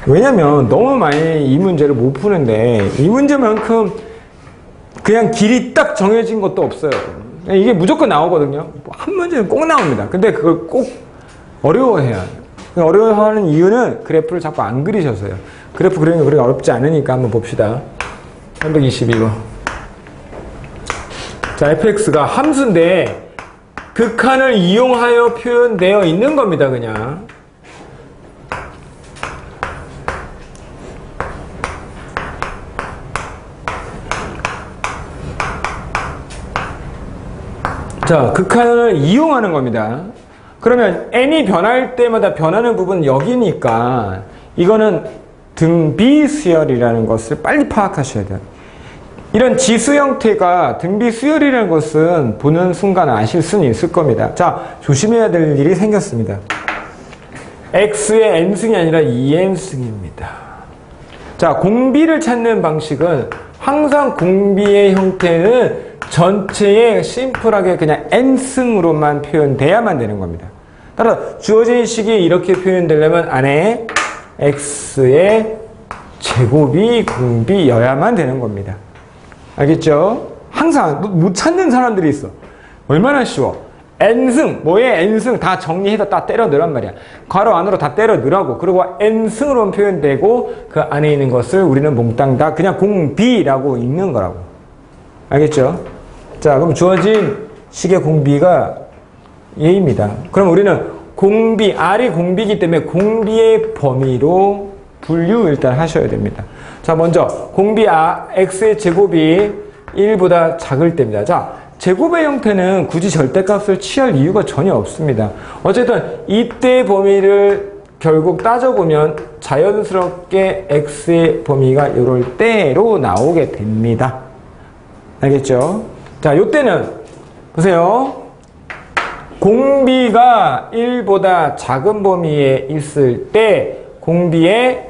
왜냐면 너무 많이 이 문제를 못 푸는데 이 문제만큼 그냥 길이 딱 정해진 것도 없어요. 이게 무조건 나오거든요. 한 문제는 꼭 나옵니다. 근데 그걸 꼭 어려워해야 해요. 어려워하는 이유는 그래프를 자꾸 안 그리셔서요. 그래프 그리는 게 그렇게 어렵지 않으니까 한번 봅시다. 322번. 자, fx가 함수인데 극한을 이용하여 표현되어 있는 겁니다. 그냥. 자, 극한을 이용하는 겁니다. 그러면 n이 변할 때마다 변하는 부분은 여기니까 이거는 등비수열이라는 것을 빨리 파악하셔야 돼요. 이런 지수 형태가 등비수열이라는 것은 보는 순간 아실 수는 있을 겁니다. 자, 조심해야 될 일이 생겼습니다. x의 n승이 아니라 2n승입니다. 자, 공비를 찾는 방식은 항상 공비의 형태는 전체에 심플하게 그냥 n승으로만 표현돼야만 되는 겁니다. 따라서 주어진 식이 이렇게 표현되려면 안에 x의 제곱이 공비여야만 되는 겁니다. 알겠죠? 항상 못 찾는 사람들이 있어. 얼마나 쉬워. n승, 뭐에 n승 다 정리해서 다 때려 넣으란 말이야. 괄호 안으로 다 때려 넣으라고. 그리고 n승으로만 표현되고 그 안에 있는 것을 우리는 몽땅 다 그냥 공비라고 읽는 거라고. 알겠죠? 자, 그럼 주어진 식의 공비가 얘입니다. 그럼 우리는 공비, r이 공비이기 때문에 공비의 범위로 분류 일단 하셔야 됩니다. 자, 먼저 공비 x의 제곱이 1보다 작을 때입니다. 자, 제곱의 형태는 굳이 절대값을 취할 이유가 전혀 없습니다. 어쨌든 이때 범위를 결국 따져보면 자연스럽게 x의 범위가 이럴 때로 나오게 됩니다. 알겠죠? 자, 요때는 보세요. 공비가 1보다 작은 범위에 있을 때 공비의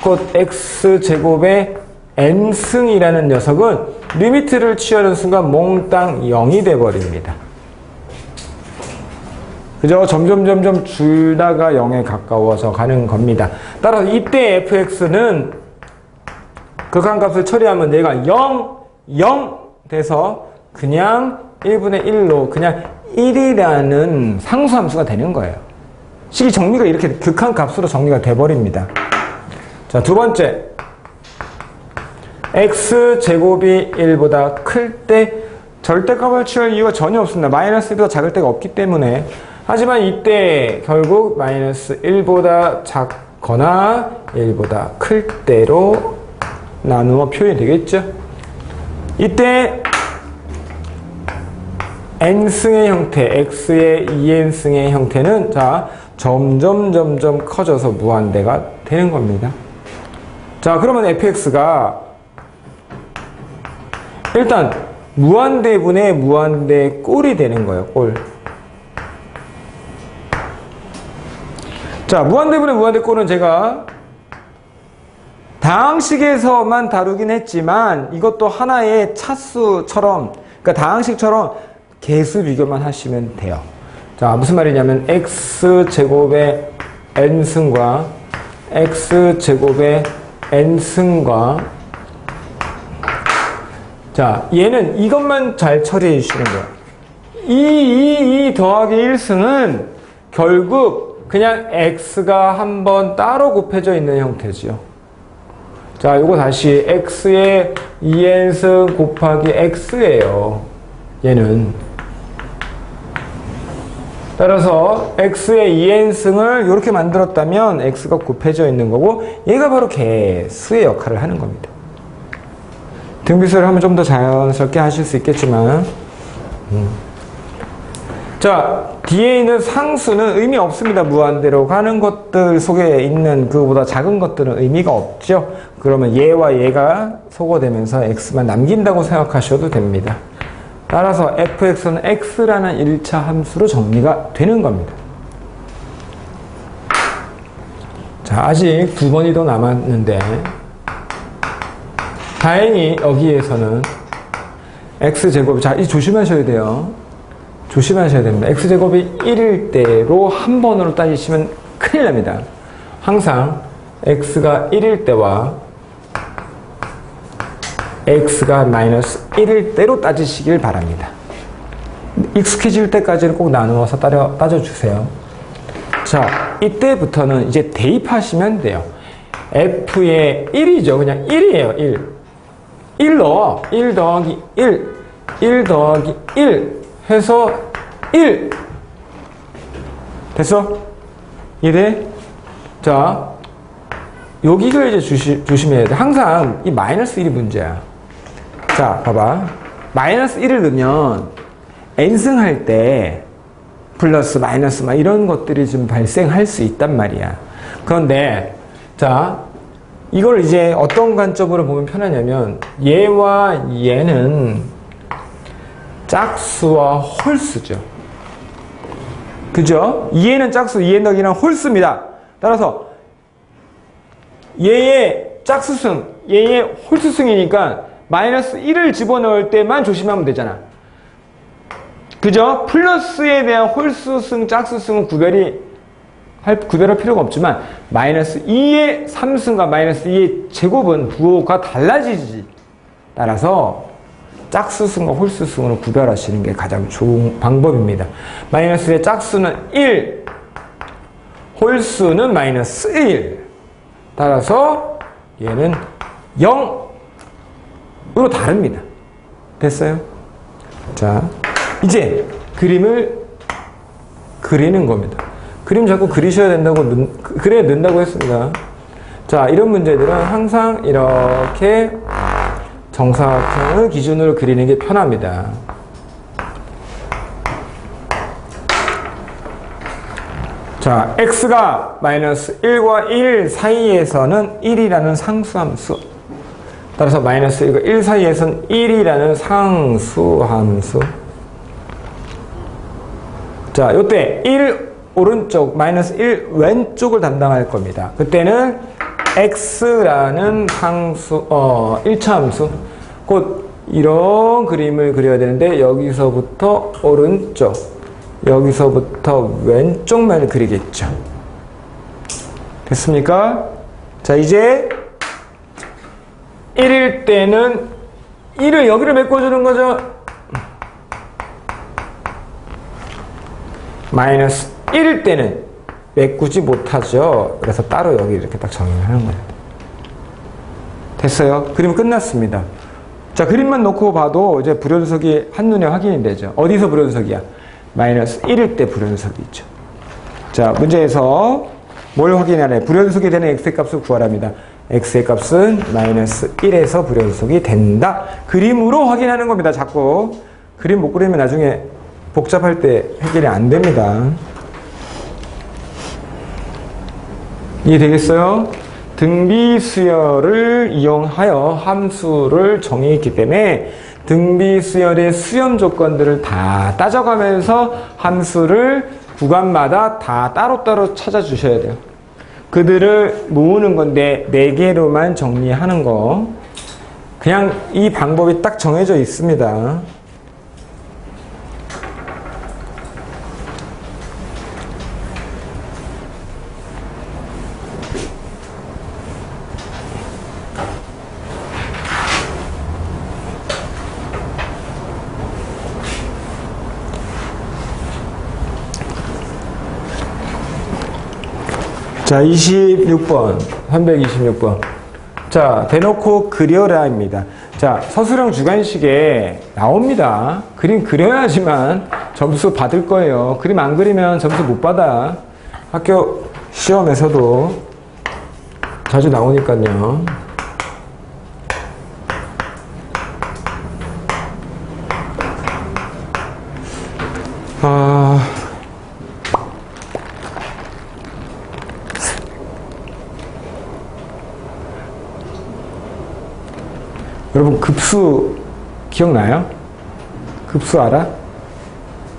곧 x제곱의 n승이라는 녀석은 리미트를 취하는 순간 몽땅 0이 돼버립니다. 그죠? 점점 줄다가 0에 가까워져 가는 겁니다. 따라서 이때 fx는 극한값을 처리하면 얘가 0, 0 돼서 그냥 1분의 1로 그냥 1이라는 상수함수가 되는 거예요. 식이 정리가 이렇게 극한값으로 정리가 돼버립니다. 자, 두 번째. x제곱이 1보다 클 때 절대값을 취할 이유가 전혀 없습니다. 마이너스 1보다 작을 때가 없기 때문에. 하지만 이때 결국 마이너스 1보다 작거나 1보다 클 때로 나누어 표현이 되겠죠. 이때 n승의 형태, x의 2n승의 형태는 자 점점 커져서 무한대가 되는 겁니다. 자, 그러면 fx가 일단 무한대분의 무한대 꼴이 되는 거예요. 꼴. 자, 무한대분의 무한대 꼴은 제가 다항식에서만 다루긴 했지만 이것도 하나의 차수처럼, 그러니까 다항식처럼 개수 비교만 하시면 돼요. 자, 무슨 말이냐면 x제곱의 n승과 x제곱의 n승과 자, 얘는 이것만 잘 처리해 주시는 거예요. 2 더하기 1승은 결국 그냥 x가 한번 따로 곱해져 있는 형태지요. 자, 요거 다시 x의 2n승 곱하기 x예요. 얘는. 따라서 x의 2n승을 이렇게 만들었다면 x가 곱해져 있는 거고 얘가 바로 개수의 역할을 하는 겁니다. 등비수를 하면 좀 더 자연스럽게 하실 수 있겠지만 자, 뒤에 있는 상수는 의미 없습니다. 무한대로 가는 것들 속에 있는 그보다 작은 것들은 의미가 없죠. 그러면 얘와 얘가 소거되면서 x만 남긴다고 생각하셔도 됩니다. 따라서 fx는 x라는 1차 함수로 정리가 되는 겁니다. 자, 아직 두 번이 더 남았는데 다행히 여기에서는 x제곱, 자, 이 조심하셔야 돼요. 조심하셔야 됩니다. x제곱이 1일 때로 한 번으로 따지시면 큰일 납니다. 항상 x가 1일 때와 x가 마이너스 1일 때로 따지시길 바랍니다. 익숙해질 때까지는 꼭 나누어서 따져주세요. 자, 이때부터는 이제 대입하시면 돼요. f의 1이죠. 그냥 1이에요. 1 넣어. 1 더하기 1 더하기 1 해서 1 됐어? 이래? 자, 여기를 이제 조심해야 돼. 항상 이 마이너스 1이 문제야. 자, 봐봐. 마이너스 1을 넣으면 n승할 때 플러스 마이너스 막 이런 것들이 좀 발생할 수 있단 말이야. 그런데 자, 이걸 이제 어떤 관점으로 보면 편하냐면 얘와 얘는 짝수와 홀수죠. 그죠? 2얘는 짝수, 2n 더하기는 홀수입니다. 따라서 얘의 짝수승, 얘의 홀수승이니까 마이너스 1을 집어넣을 때만 조심하면 되잖아. 그죠? 플러스에 대한 홀수승, 짝수승은 구별할 필요가 없지만 마이너스 2의 3승과 마이너스 2의 제곱은 부호가 달라지지. 따라서 짝수승과 홀수승으로 구별하시는 게 가장 좋은 방법입니다. 마이너스의 짝수는 1, 홀수는 마이너스 1. 따라서 얘는 0으로 다릅니다. 됐어요? 자, 이제 그림을 그리는 겁니다. 그림 자꾸 그리셔야 된다고, 그래야 는다고 했습니다. 자, 이런 문제들은 항상 이렇게 정사각형을 기준으로 그리는 게 편합니다. 자, x가 마이너스 1과 1 사이에서는 1이라는 상수함수. 따라서 마이너스 1과 1 사이에서는 1이라는 상수함수. 자, 요때 1 오른쪽, 마이너스 1 왼쪽을 담당할 겁니다. 그때는 x라는 상수, 1차 함수. 곧 이런 그림을 그려야 되는데 여기서부터 오른쪽, 여기서부터 왼쪽면을 그리겠죠. 됐습니까? 자, 이제 1일 때는 1을 여기를 메꿔주는 거죠. 마이너스 1일 때는 메꾸지 못하죠. 그래서 따로 여기 이렇게 딱 정의를 하는 거예요. 됐어요. 그림 끝났습니다. 자, 그림만 놓고 봐도 이제 불연속이 한눈에 확인이 되죠. 어디서 불연속이야? 마이너스 1일 때 불연속이 있죠. 자, 문제에서 뭘 확인하래? 불연속이 되는 x의 값을 구하랍니다. x의 값은 마이너스 1에서 불연속이 된다. 그림으로 확인하는 겁니다. 자꾸 그림 못 그리면 나중에 복잡할 때 해결이 안 됩니다. 이해되겠어요? 등비수열을 이용하여 함수를 정의했기 때문에 등비수열의 수렴 조건들을 다 따져가면서 함수를 구간마다 다 따로따로 찾아주셔야 돼요. 그들을 모으는 건데 4개로만 정리하는 거. 그냥 이 방법이 딱 정해져 있습니다. 자, 26번, 326번. 자, 대놓고 그려라입니다. 자, 서술형 주관식에 나옵니다. 그림 그려야지만 점수 받을 거예요. 그림 안 그리면 점수 못 받아. 학교 시험에서도 자주 나오니까요. 여러분 급수 기억나요? 급수 알아?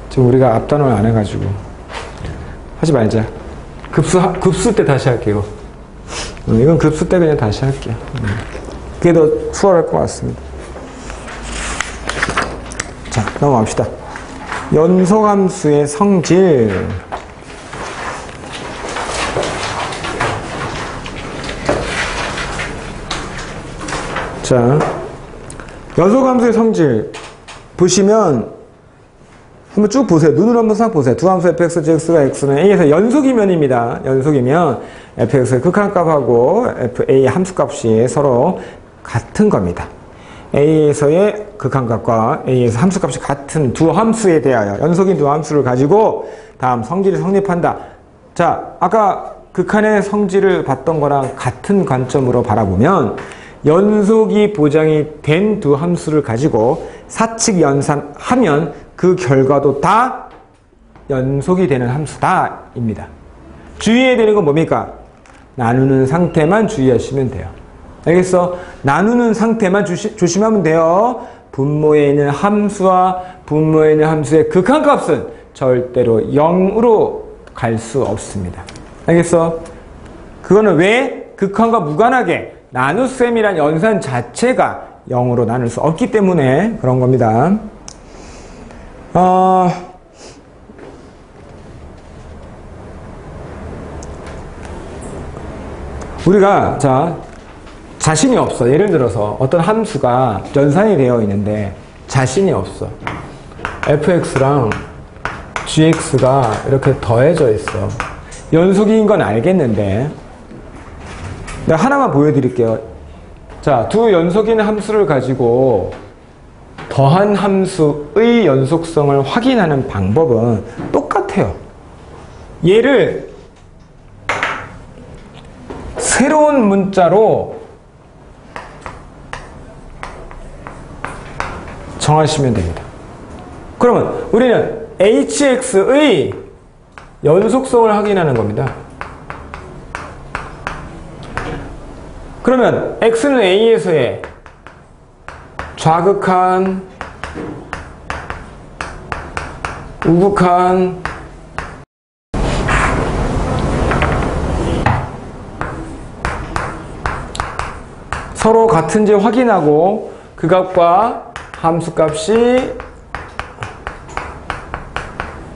지금 우리가 앞단어를 안 해가지고 하지 말자. 급수 때 다시 할게요. 이건 급수 때 그냥 다시 할게요. 그게 더 수월할 것 같습니다. 자, 넘어갑시다. 연소함수의 성질. 자, 연소함수의 성질 보시면 한번 쭉 보세요. 눈으로 한번 싹 보세요. 두 함수 fx, gx가 x는 a에서 연속이면입니다. 연속이면 fx의 극한값하고 fa 함수값이 서로 같은 겁니다. a에서의 극한값과 a에서 함수값이 같은 두 함수에 대하여 연속인 두 함수를 가지고 다음 성질이 성립한다. 자, 아까 극한의 성질을 봤던 거랑 같은 관점으로 바라보면 연속이 보장이 된 두 함수를 가지고 사칙 연산하면 그 결과도 다 연속이 되는 함수다 입니다. 주의해야 되는 건 뭡니까? 나누는 상태만 주의하시면 돼요. 알겠어? 나누는 상태만 조심하면 돼요. 분모에 있는 함수와 분모에 있는 함수의 극한값은 절대로 0으로 갈 수 없습니다. 알겠어? 그거는 왜? 극한과 무관하게 나눗셈이란 연산 자체가 0으로 나눌 수 없기 때문에 그런 겁니다. 우리가 자신이 없어. 예를 들어서 어떤 함수가 연산이 되어 있는데 자신이 없어. fx랑 gx가 이렇게 더해져 있어. 연속인 건 알겠는데 내가 하나만 보여드릴게요. 자, 두 연속인 함수를 가지고 더한 함수의 연속성을 확인하는 방법은 똑같아요. 얘를 새로운 문자로 정하시면 됩니다. 그러면 우리는 hx의 연속성을 확인하는 겁니다. 그러면 x는 a에서의 좌극한, 우극한, 서로 같은지 확인하고 그 값과 함수값이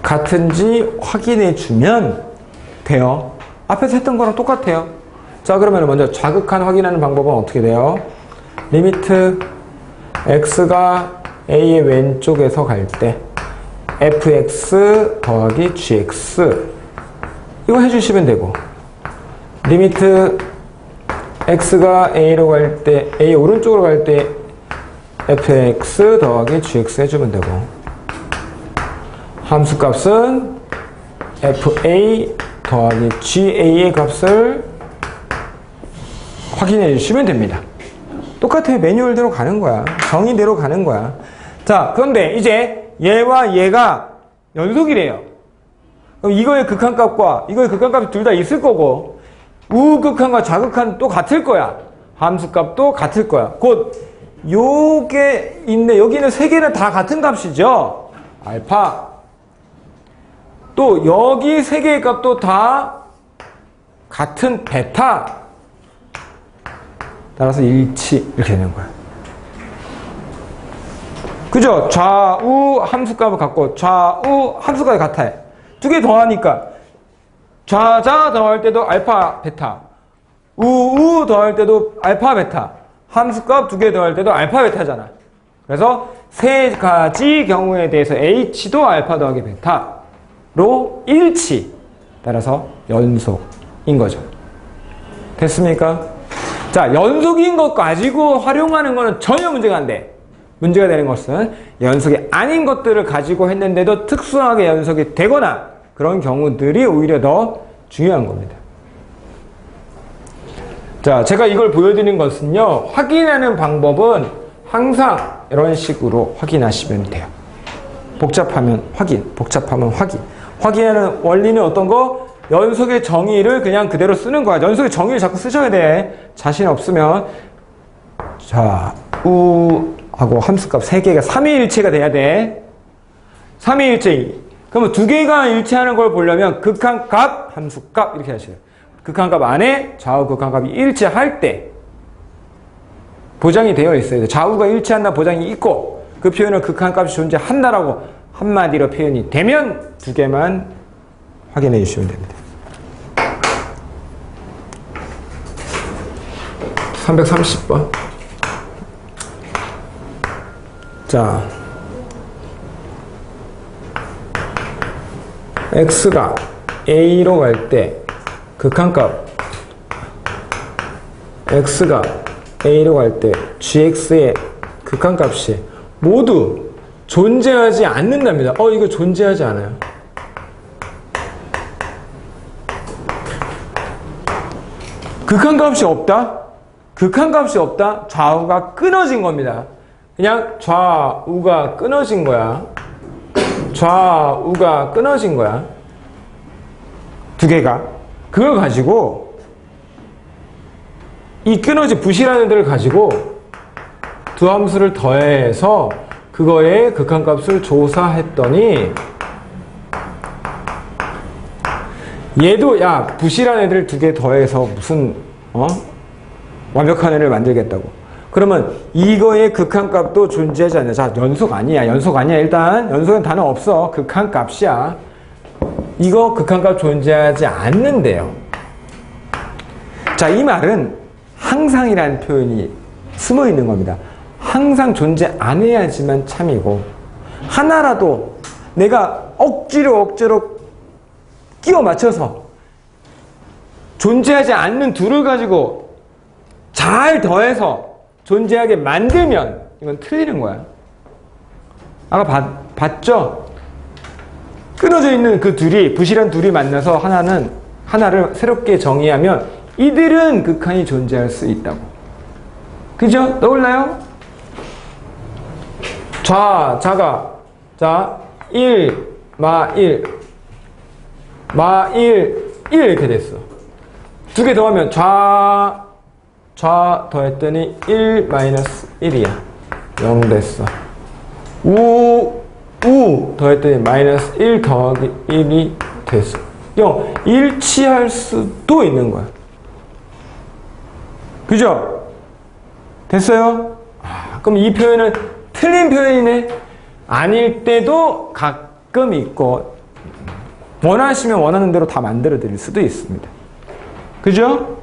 같은지 확인해 주면 돼요. 앞에서 했던 거랑 똑같아요. 자, 그러면 먼저 좌극한 확인하는 방법은 어떻게 돼요? 리미트 x가 a의 왼쪽에서 갈 때 fx 더하기 gx 이거 해주시면 되고, 리미트 x가 a로 갈 때, a 오른쪽으로 갈 때 fx 더하기 gx 해주면 되고, 함수값은 fa 더하기 ga의 값을 확인해 주시면 됩니다. 똑같아요. 매뉴얼대로 가는 거야. 정의대로 가는 거야. 자, 그런데 이제 얘와 얘가 연속이래요. 그럼 이거의 극한값과 이거의 극한값이 둘 다 있을 거고, 우극한과 좌극한 또 같을 거야. 함수값도 같을 거야. 곧 요게 있네. 여기 있는 세 개는 다 같은 값이죠. 알파. 또 여기 세 개의 값도 다 같은 베타. 따라서 일치 이렇게 되는 거야. 그죠? 좌우 함수값을 갖고 좌우 함수값이 같아요. 두 개 더하니까 좌자 더할 때도 알파 베타, 우우 더할 때도 알파 베타, 함수값 두 개 더할 때도 알파 베타잖아. 그래서 세 가지 경우에 대해서 h도 알파 더하기 베타로 일치. 따라서 연속인 거죠. 됐습니까? 자, 연속인 것 가지고 활용하는 거는 전혀 문제가 안 돼. 문제가 되는 것은 연속이 아닌 것들을 가지고 했는데도 특수하게 연속이 되거나 그런 경우들이 오히려 더 중요한 겁니다. 자, 제가 이걸 보여드리는 것은요, 확인하는 방법은 항상 이런 식으로 확인하시면 돼요. 복잡하면 확인, 복잡하면 확인. 확인하는 원리는 어떤 거? 연속의 정의를 그냥 그대로 쓰는 거야. 연속의 정의를 자꾸 쓰셔야 돼. 자신 없으면. 자, 우하고 함수값 3개가 3위일체가 돼야 돼. 3위일체. 그러면 두 개가 일치하는 걸 보려면 극한값, 함수값 이렇게 하셔요. 극한값 안에 좌우 극한값이 일치할 때 보장이 되어 있어요. 좌우가 일치한다 보장이 있고, 그 표현은 극한값이 존재한다라고 한마디로 표현이 되면 두 개만 확인해 주시면 됩니다. 330번. 자, x가 a로 갈 때 극한값 x가 a로 갈 때 gx의 극한값이 모두 존재하지 않는답니다. 이거 존재하지 않아요. 극한값이 없다? 극한값이 없다? 좌우가 끊어진 겁니다. 그냥 좌우가 끊어진 거야. 좌우가 끊어진 거야. 두 개가. 그걸 가지고 이 끊어진 부실한 애들을 가지고 두 함수를 더해서 그거의 극한값을 조사했더니 얘도 야 부실한 애들 두 개 더해서 무슨 완벽한 애를 만들겠다고. 그러면 이거의 극한값도 존재하지 않냐. 자, 연속 아니야. 연속 아니야. 일단 연속은 단어 없어. 극한값이야. 이거 극한값 존재하지 않는데요. 자, 이 말은 항상이라는 표현이 숨어 있는 겁니다. 항상 존재 안 해야지만 참이고, 하나라도 내가 억지로 끼워 맞춰서 존재하지 않는 둘을 가지고 잘 더해서 존재하게 만들면 이건 틀리는 거야. 아까 봤죠? 끊어져 있는 그 둘이, 부실한 둘이 만나서 하나를 새롭게 정의하면 이들은 극한이 존재할 수 있다고. 그죠? 떠올라요? 자가 1, 마 1 이렇게 됐어. 두 개 더하면 좌 더했더니 1 마이너스 1이야. 0 됐어. 우 더했더니 마이너스 1 더하기 1이 됐어. 일치할 수도 있는 거야. 그죠? 됐어요? 그럼 이 표현은 틀린 표현이네. 아닐 때도 가끔 있고 원하시면 원하는 대로 다 만들어 드릴 수도 있습니다. 그죠?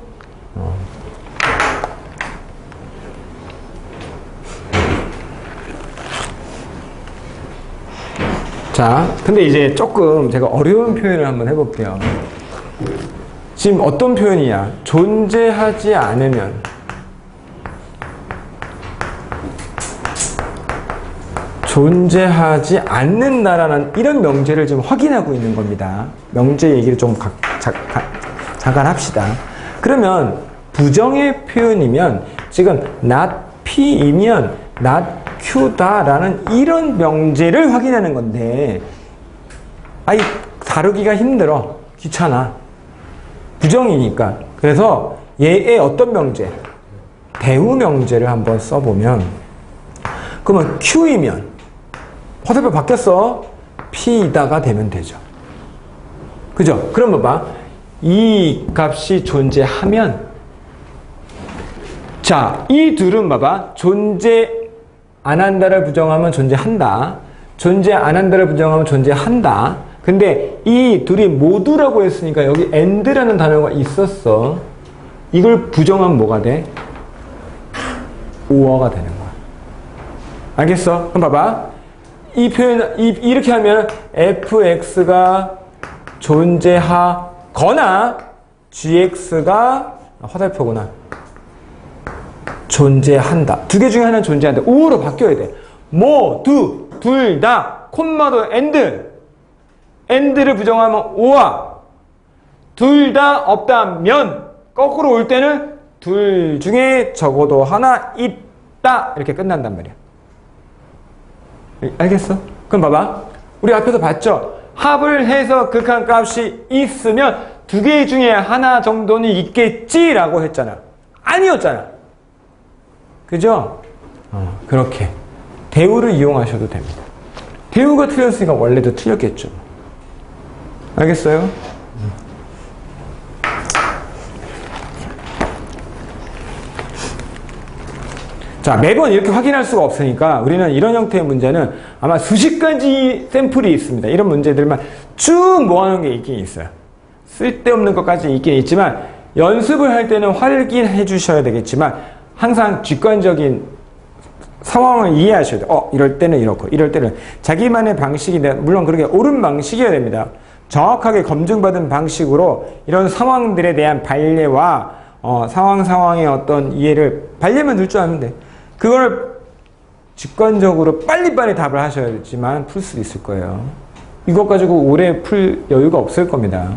자, 근데 이제 조금 제가 어려운 표현을 한번 해볼게요. 지금 어떤 표현이야? 존재하지 않으면. 존재하지 않는다라는 이런 명제를 지금 확인하고 있는 겁니다. 명제 얘기를 좀 잠깐 합시다. 그러면 부정의 표현이면 지금 not P이면 not Q다라는 이런 명제를 확인하는 건데 아이 다루기가 힘들어. 귀찮아. 부정이니까. 그래서 얘의 어떤 명제? 대우 명제를 한번 써보면 그러면 Q이면 화살표 바뀌었어. P이다가 되면 되죠. 그죠? 그럼 봐봐. 이 값이 존재하면 자, 이 둘은 봐봐. 존재 안 한다를 부정하면 존재한다. 존재 안 한다를 부정하면 존재한다. 근데 이 둘이 모두라고 했으니까 여기 and라는 단어가 있었어. 이걸 부정하면 뭐가 돼? or가 되는 거야. 알겠어? 그럼 봐봐. 이 표현, 이렇게 하면 fx가 존재하거나 gx가 화살표구나. 존재한다. 두 개 중에 하나는 존재한다. 오로 바뀌어야 돼. 모두, 둘 다, 콤마도 and를 부정하면 오와. 둘 다 없다면 거꾸로 올 때는 둘 중에 적어도 하나 있다. 이렇게 끝난단 말이야. 알겠어? 그럼 봐봐. 우리 앞에서 봤죠? 합을 해서 극한값이 있으면 두 개 중에 하나 정도는 있겠지라고 했잖아. 아니었잖아. 그죠? 그렇게 대우를 이용하셔도 됩니다. 대우가 틀렸으니까 원래도 틀렸겠죠. 알겠어요? 자, 매번 이렇게 확인할 수가 없으니까 우리는 이런 형태의 문제는 아마 수십 가지 샘플이 있습니다. 이런 문제들만 쭉 모아놓은 게 있긴 있어요. 쓸데없는 것까지 있긴 있지만 연습을 할 때는 확인해 주셔야 되겠지만 항상 직관적인 상황을 이해하셔야 돼요. 이럴 때는 이렇고 이럴 때는 자기만의 방식이 물론 그렇게 옳은 방식이어야 됩니다. 정확하게 검증받은 방식으로 이런 상황들에 대한 발례와 상황의 어떤 이해를 발례만 들 줄 아면 돼. 그걸 직관적으로 빨리빨리 답을 하셔야지만 풀 수 있을 거예요. 이것 가지고 오래 풀 여유가 없을 겁니다.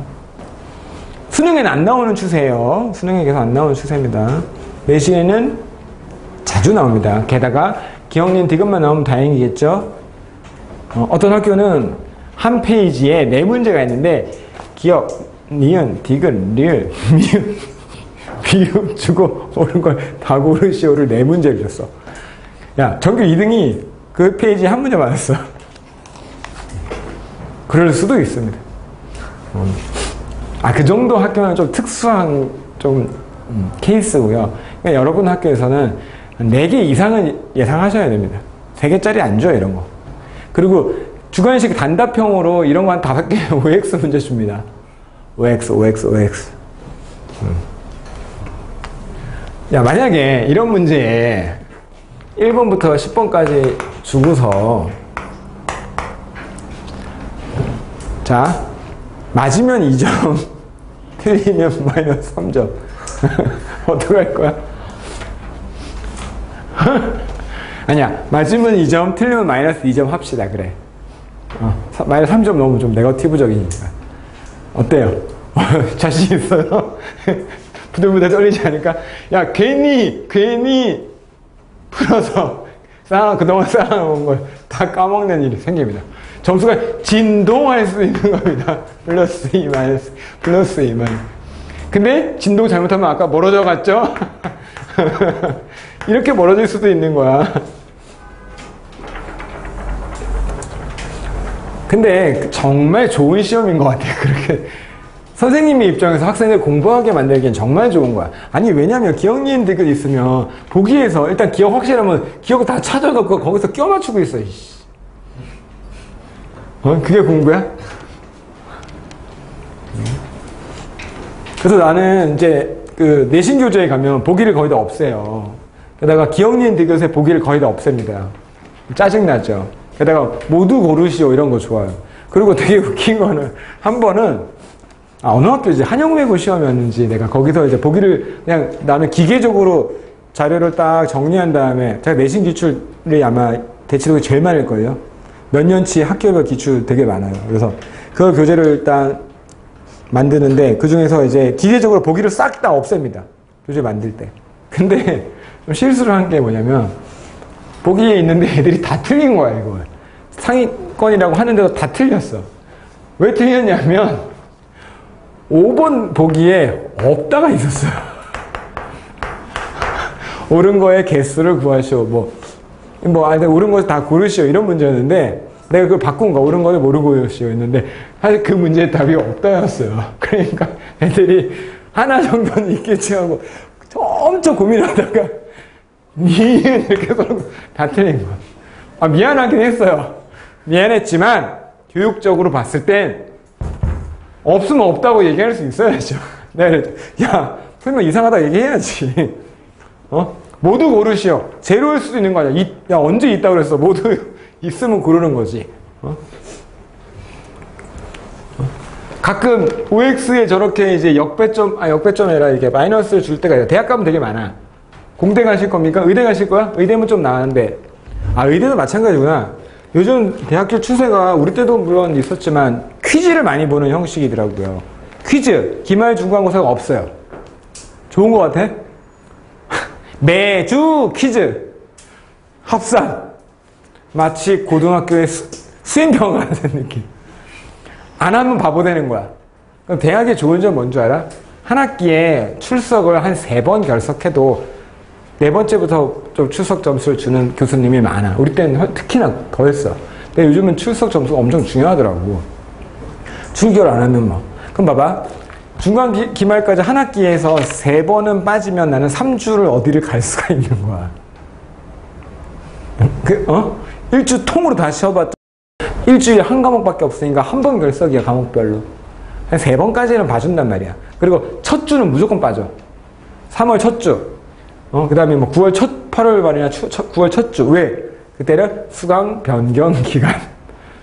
수능에는 안 나오는 추세예요. 수능에 계속 안 나오는 추세입니다. 내신에는 자주 나옵니다. 게다가 기억니은 디귿만 나오면 다행이겠죠. 어떤 학교는 한 페이지에 4문제가 있는데 기억, 니은, 디귿, 리을, 미음, 비읍, 주고 옳은 걸 다 고르시오를 4문제를 줬어. 야, 전교 2등이 그 페이지에 한 문제 맞았어. 그럴 수도 있습니다. 그 정도 학교는 좀 특수한 케이스고요. 그러니까 여러분 학교에서는 4개 이상은 예상하셔야 됩니다. 3개짜리 안 줘요, 이런 거. 그리고 주관식 단답형으로 이런 거 한 5개 OX 문제 줍니다. OX. 야, 만약에 이런 문제에 1번부터 10번까지 주고서 자, 맞으면 2점, 틀리면 마이너스 3점. 어떡할 거야? 아니야, 맞으면 2점, 틀리면 마이너스 2점 합시다. 그래. 마이너스 3점 너무 좀 네거티브적이니까. 어때요? 자신 있어요? 부들부들 떨리지 않을까? 야, 괜히 풀어서 그동안 쌓아놓은 걸 다 까먹는 일이 생깁니다. 점수가 진동할 수 있는 겁니다. 플러스 2, 마이너스, 플러스 2, 마이너스. 근데 진동 잘못하면 아까 멀어져 갔죠? 이렇게 멀어질 수도 있는 거야. 근데 정말 좋은 시험인 것 같아요. 그렇게 선생님의 입장에서 학생을 공부하게 만들기엔 정말 좋은 거야. 아니, 왜냐면 기억니은 디귿 있으면 보기에서 일단 기억 확실하면 기억을 다 찾아놓고 거기서 껴 맞추고 있어. 그게 공부야? 그래서 나는 이제 그 내신 교재에 가면 보기를 거의 다 없애요. 게다가 기억니은 디귿에 보기를 거의 다 없앱니다. 짜증나죠. 게다가 모두 고르시오 이런 거 좋아요. 그리고 되게 웃긴 거는 한 번은 어느 학교지 한영외고 시험이었는지 내가 거기서 이제 보기를 그냥 나는 기계적으로 자료를 딱 정리한 다음에 제가 내신 기출이 아마 대체적으로 제일 많을걸요. 몇 년치 학교별 기출 되게 많아요. 그래서 그 교재를 일단 만드는데 그 중에서 이제 기계적으로 보기를 싹 다 없앱니다. 교재 만들 때. 근데 좀 실수를 한 게 뭐냐면 보기에 있는데 애들이 다 틀린 거야 이걸. 상위권이라고 하는데도 다 틀렸어. 왜 틀렸냐면 5번 보기에 없다가 있었어요. 옳은 거의 개수를 구하시오. 옳은 거 다 고르시오. 이런 문제였는데, 내가 그걸 바꾼 거, 옳은 거를 모르고시오. 했는데, 사실 그 문제의 답이 없다였어요. 그러니까 애들이 하나 정도는 있겠지 하고 엄청 고민하다가, 니은 이렇게 서로 다 틀린 거야. 미안하긴 했어요. 미안했지만, 교육적으로 봤을 땐, 없으면 없다고 얘기할 수 있어야죠. 내가 그랬죠. 야, 설마 이상하다 얘기해야지. 모두 고르시오. 제로일 수도 있는 거 아니야. 야, 언제 있다고 그랬어. 모두 있으면 고르는 거지. 가끔 OX에 저렇게 이제 역배점이 아니라 이렇게 마이너스를 줄 때가 있어요. 대학 가면 되게 많아. 공대 가실 겁니까? 의대 가실 거야? 의대면 좀 나은데. 의대도 마찬가지구나. 요즘 대학교 추세가 우리 때도 물론 있었지만 퀴즈를 많이 보는 형식이더라고요. 퀴즈, 기말 중간고사가 없어요. 좋은 것 같아? 매주 퀴즈, 합산. 마치 고등학교의 수행평가 같은 느낌. 안 하면 바보 되는 거야. 그럼 대학의 좋은 점 뭔 줄 알아? 한 학기에 출석을 한 3번 결석해도 4번째부터 좀 출석 점수를 주는 교수님이 많아. 우리 때는 특히나 더 했어. 근데 요즘은 출석 점수가 엄청 중요하더라고. 출결 안 하면 뭐. 그럼 봐봐. 중간 기말까지 한 학기에서 3번은 빠지면 나는 3주를 어디를 갈 수가 있는 거야. 일주 통으로 다 쉬어봤자 일주일에 한 과목밖에 없으니까 한 번 결석이야, 과목별로. 한 3번까지는 봐준단 말이야. 그리고 첫 주는 무조건 빠져. 3월 첫 주. 그 다음에 뭐 8월 말이나 9월 첫 주. 왜? 그때는 수강 변경 기간.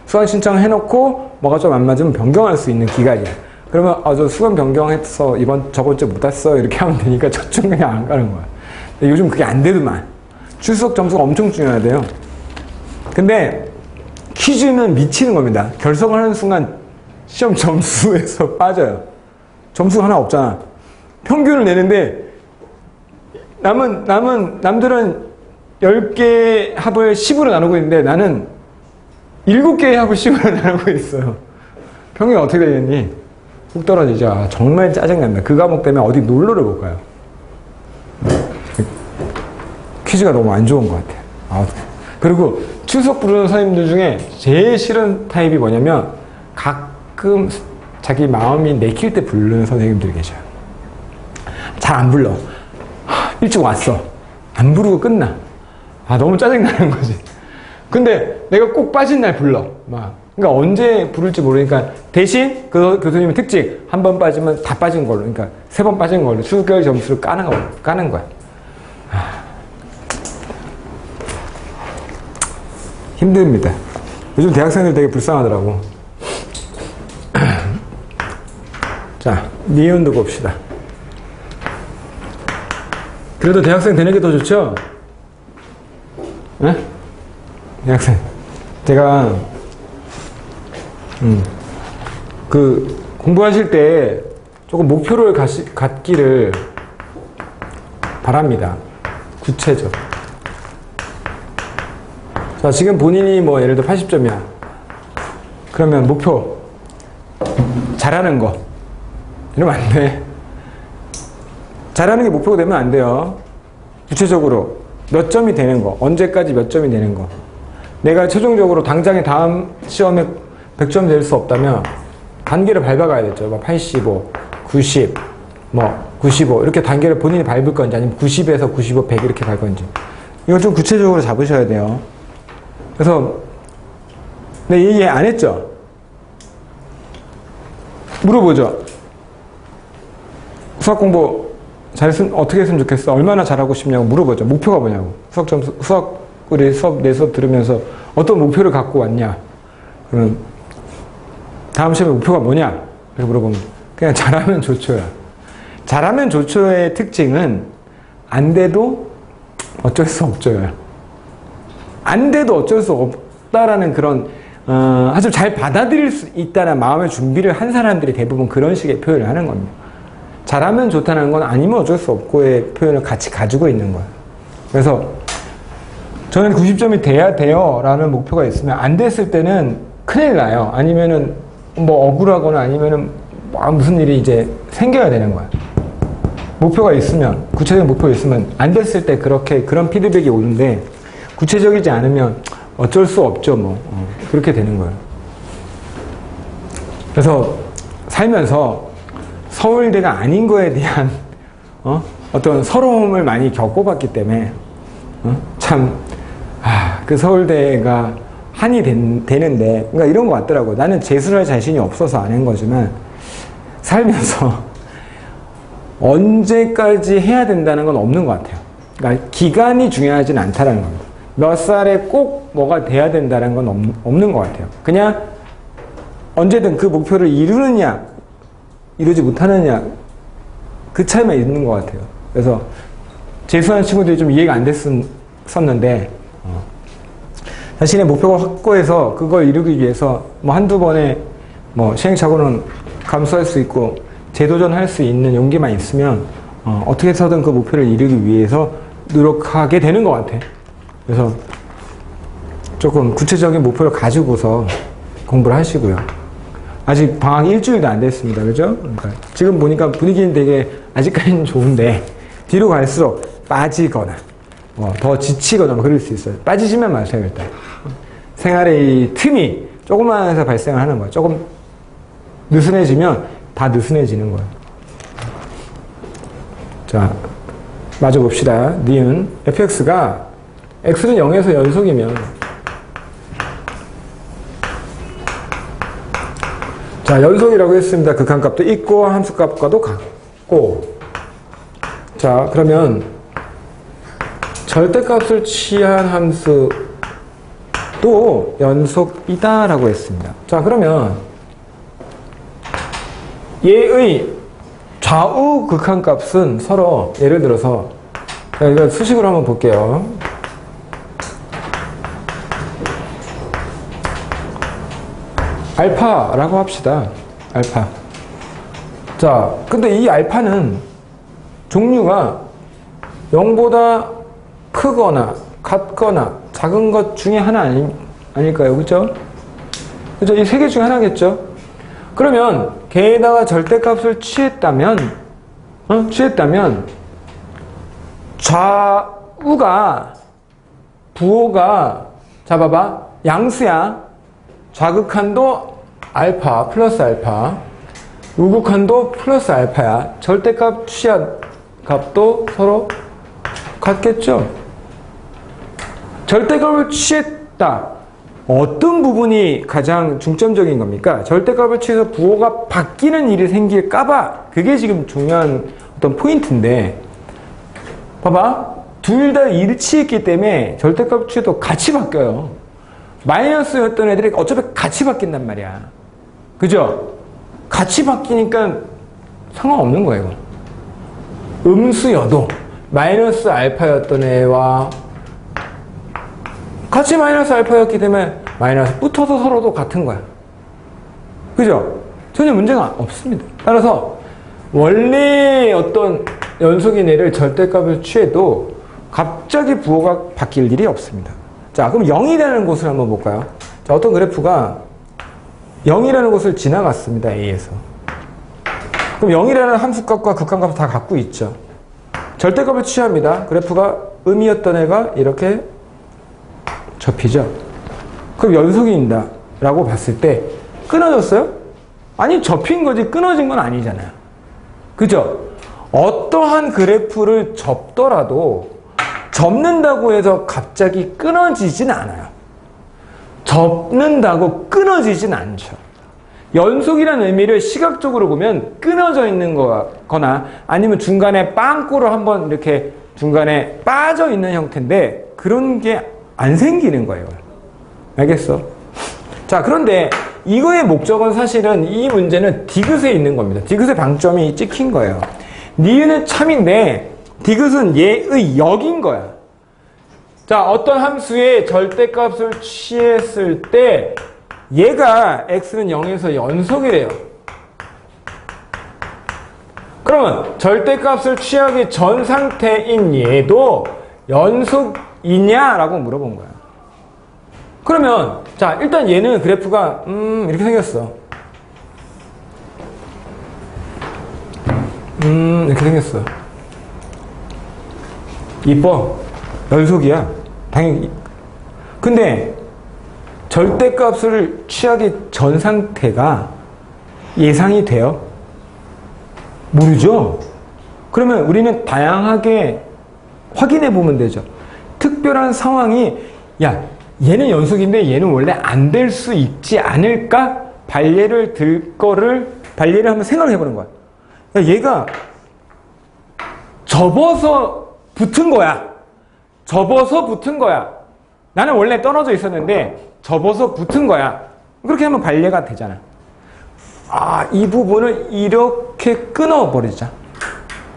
수강 신청해놓고 뭐가 좀 안 맞으면 변경할 수 있는 기간이야. 그러면 저 수강 변경해서 저번 주 못 왔어. 이렇게 하면 되니까 첫 주는 그냥 안 가는 거야. 근데 요즘 그게 안 되더만. 출석 점수가 엄청 중요하대요. 근데 퀴즈는 미치는 겁니다. 결석을 하는 순간 시험 점수에서 빠져요. 점수가 하나 없잖아. 평균을 내는데 남들은 10개 합을 10으로 나누고 있는데 나는 7개의 합을 10으로 나누고 있어요. 평균이 어떻게 되겠니? 훅 떨어지죠. 정말 짜증난다. 그 과목 때문에 어디 놀러를 못 가요. 퀴즈가 너무 안 좋은 것 같아요. 그리고 출석 부르는 선생님들 중에 제일 싫은 타입이 뭐냐면 가끔 자기 마음이 내킬 때 부르는 선생님들이 계셔요. 잘 안 불러. 일찍 왔어. 안 부르고 끝나. 너무 짜증나는 거지. 근데 내가 꼭 빠진 날 불러. 그러니까 언제 부를지 모르니까 대신 그 교수님의 특징, 한 번 빠지면 다 빠진 걸로. 그러니까 3번 빠진 걸로 출결 점수를 까는 거야. 힘듭니다. 요즘 대학생들 되게 불쌍하더라고. 자, 니은도 봅시다. 그래도 대학생 되는 게 더 좋죠? 네? 대학생. 제가, 공부하실 때 조금 목표를 갖기를 바랍니다. 구체적. 자, 지금 본인이 예를 들어 80점이야. 그러면 목표. 잘하는 거. 이러면 안 돼. 잘하는 게 목표가 되면 안 돼요. 구체적으로 몇 점이 되는 거, 언제까지 몇 점이 되는 거. 내가 최종적으로 당장에 다음 시험에 100점 될 수 없다면 단계를 밟아가야겠죠. 85, 90, 95 이렇게 단계를 본인이 밟을 건지 아니면 90에서 95, 100 이렇게 갈 건지. 이걸 좀 구체적으로 잡으셔야 돼요. 그래서 내 얘기 안 했죠? 물어보죠. 수학 공부 어떻게 했으면 좋겠어? 얼마나 잘하고 싶냐고 물어보죠. 목표가 뭐냐고. 우리 내 수업 들으면서 어떤 목표를 갖고 왔냐? 그럼 다음 시험에 목표가 뭐냐? 이렇게 물어보면 그냥 잘하면 좋죠야. 잘하면 좋죠의 특징은 안 돼도 어쩔 수 없죠야. 안 돼도 어쩔 수 없다라는 그런 아주 잘 받아들일 수 있다는 마음의 준비를 한 사람들이 대부분 그런 식의 표현을 하는 겁니다. 잘하면 좋다는 건 아니면 어쩔 수 없고의 표현을 같이 가지고 있는 거예요. 그래서 저는 90점이 돼야 돼요 라는 목표가 있으면 안 됐을 때는 큰일 나요. 아니면은 뭐 억울하거나 아니면은 무슨 일이 이제 생겨야 되는 거야. 목표가 있으면, 구체적인 목표가 있으면 안 됐을 때 그런 피드백이 오는데 구체적이지 않으면 어쩔 수 없죠 뭐. 그렇게 되는 거예요. 그래서 살면서 서울대가 아닌 거에 대한 어떤 서러움을 많이 겪어봤기 때문에 그 서울대가 한이 되는데 그러니까 이런 거 같더라고. 나는 재수할 자신이 없어서 안 한 거지만 살면서 언제까지 해야 된다는 건 없는 것 같아요. 그러니까 기간이 중요하진 않다라는 겁니다. 몇 살에 꼭 뭐가 돼야 된다는 건 없는 것 같아요. 그냥 언제든 그 목표를 이루느냐 이루지 못하느냐 그 차이만 있는 것 같아요. 그래서 재수하는 친구들이 좀 이해가 안 됐었는데 자신의 목표를 확고해서 그걸 이루기 위해서 뭐 한두 번의 뭐 시행착오는 감수할 수 있고 재도전할 수 있는 용기만 있으면 어떻게 해서든 그 목표를 이루기 위해서 노력하게 되는 것 같아. 그래서 조금 구체적인 목표를 가지고서 공부를 하시고요. 아직 방학 일주일도 안 됐습니다. 그죠? 그러니까 지금 보니까 분위기는 되게 아직까지는 좋은데 뒤로 갈수록 빠지거나 더 지치거나 그럴 수 있어요. 빠지시면 마세요. 일단 생활의 이 틈이 조금만 해서 발생을 하는 거예요. 조금 느슨해지면 다 느슨해지는 거예요. 자, 마저 봅시다. 니은 fx가 x는 0에서 연속이면 자, 연속이라고 했습니다. 극한값도 있고 함수값과도 같고 자, 그러면 절대값을 취한 함수도 연속이다 라고 했습니다. 자, 그러면 얘의 좌우 극한값은 서로 예를 들어서 이거 수식으로 한번 볼게요. 알파라고 합시다. 알파. 자, 근데 이 알파는 종류가 0보다 크거나 같거나 작은 것 중에 하나 아닐까요? 그죠? 그죠? 이 세 개 중에 하나겠죠? 그러면 걔에다가 절대값을 취했다면 좌우가 부호가 자 봐봐 양수야. 좌극한도 알파 플러스 알파 우극한도 플러스 알파야. 절대값 취한 값도 서로 같겠죠? 절대값을 취했다. 어떤 부분이 가장 중점적인 겁니까? 절대값을 취해서 부호가 바뀌는 일이 생길까봐 그게 지금 중요한 어떤 포인트인데 봐봐. 둘 다 일치했기 때문에 절대값 취해도 같이 바뀌어요. 마이너스였던 애들이 어차피 같이 바뀐단 말이야. 그죠? 같이 바뀌니까 상관없는 거예요. 음수여도 마이너스 알파였던 애와 같이 마이너스 알파였기 때문에 마이너스 붙어서 서로도 같은 거야. 그죠? 전혀 문제가 없습니다. 따라서 원래 어떤 연속인 애를 절대값을 취해도 갑자기 부호가 바뀔 일이 없습니다. 자, 그럼 0이라는 곳을 한번 볼까요? 자, 어떤 그래프가 0이라는 곳을 지나갔습니다. A에서. 그럼 0이라는 함수값과 극한값을 다 갖고 있죠. 절대값을 취합니다. 그래프가 음이었던 애가 이렇게 접히죠. 그럼 연속인다 라고 봤을 때 끊어졌어요? 아니, 접힌 거지 끊어진 건 아니잖아요. 그죠? 어떠한 그래프를 접더라도 접는다고 해서 갑자기 끊어지진 않아요. 접는다고 끊어지진 않죠. 연속이라는 의미를 시각적으로 보면 끊어져 있는 거거나 아니면 중간에 빵꾸로 한번 이렇게 중간에 빠져 있는 형태인데 그런 게 안 생기는 거예요. 알겠어? 자, 그런데 이거의 목적은 사실은 이 문제는 디귿에 있는 겁니다. 디귿의 방점이 찍힌 거예요. 니은은 참인데 디귿은 얘의 역인 거야. 자, 어떤 함수의 절대값을 취했을 때 얘가 x는 0에서 연속이래요. 그러면 절대값을 취하기 전 상태인 얘도 연속이냐라고 물어본 거야. 그러면 자, 일단 얘는 그래프가 이렇게 생겼어. 이렇게 생겼어. 이뻐. 연속이야. 당연히. 근데 절대값을 취하기 전 상태가 예상이 돼요? 모르죠? 그러면 우리는 다양하게 확인해 보면 되죠. 특별한 상황이 야, 얘는 연속인데 얘는 원래 안 될 수 있지 않을까? 발예를 한번 생각을 해보는 거야. 야, 얘가 접어서 붙은 거야. 접어서 붙은 거야. 나는 원래 떨어져 있었는데 접어서 붙은 거야. 그렇게 하면 발예가 되잖아. 아, 이 부분을 이렇게 끊어버리자.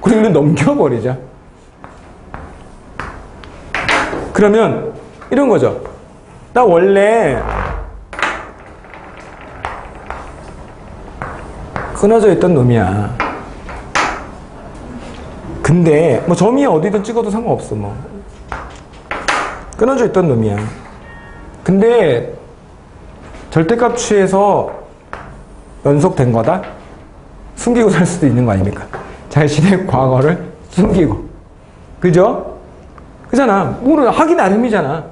그리고 넘겨버리자. 그러면 이런 거죠. 나 원래 끊어져 있던 놈이야. 근데 뭐 점이 어디든 찍어도 상관없어. 뭐 끊어져 있던 놈이야. 근데 절대값 취해서 연속된 거다? 숨기고 살 수도 있는 거 아닙니까? 자신의 과거를 숨기고. 그죠? 그잖아. 모르 하기 나름이잖아.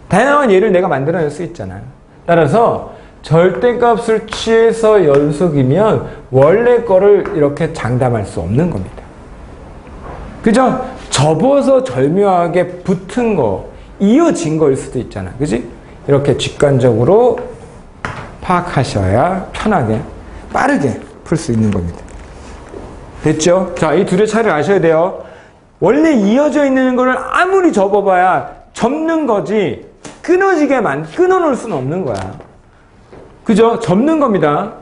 다양한 예를 내가 만들어낼 수 있잖아. 따라서 절대값을 취해서 연속이면 원래 거를 이렇게 장담할 수 없는 겁니다. 그죠? 접어서 절묘하게 붙은 거, 이어진 거일 수도 있잖아. 그지? 이렇게 직관적으로 파악하셔야 편하게, 빠르게 풀 수 있는 겁니다. 됐죠? 자, 이 둘의 차이를 아셔야 돼요. 원래 이어져 있는 거를 아무리 접어봐야 접는 거지, 끊어놓을 수는 없는 거야. 그죠? 접는 겁니다.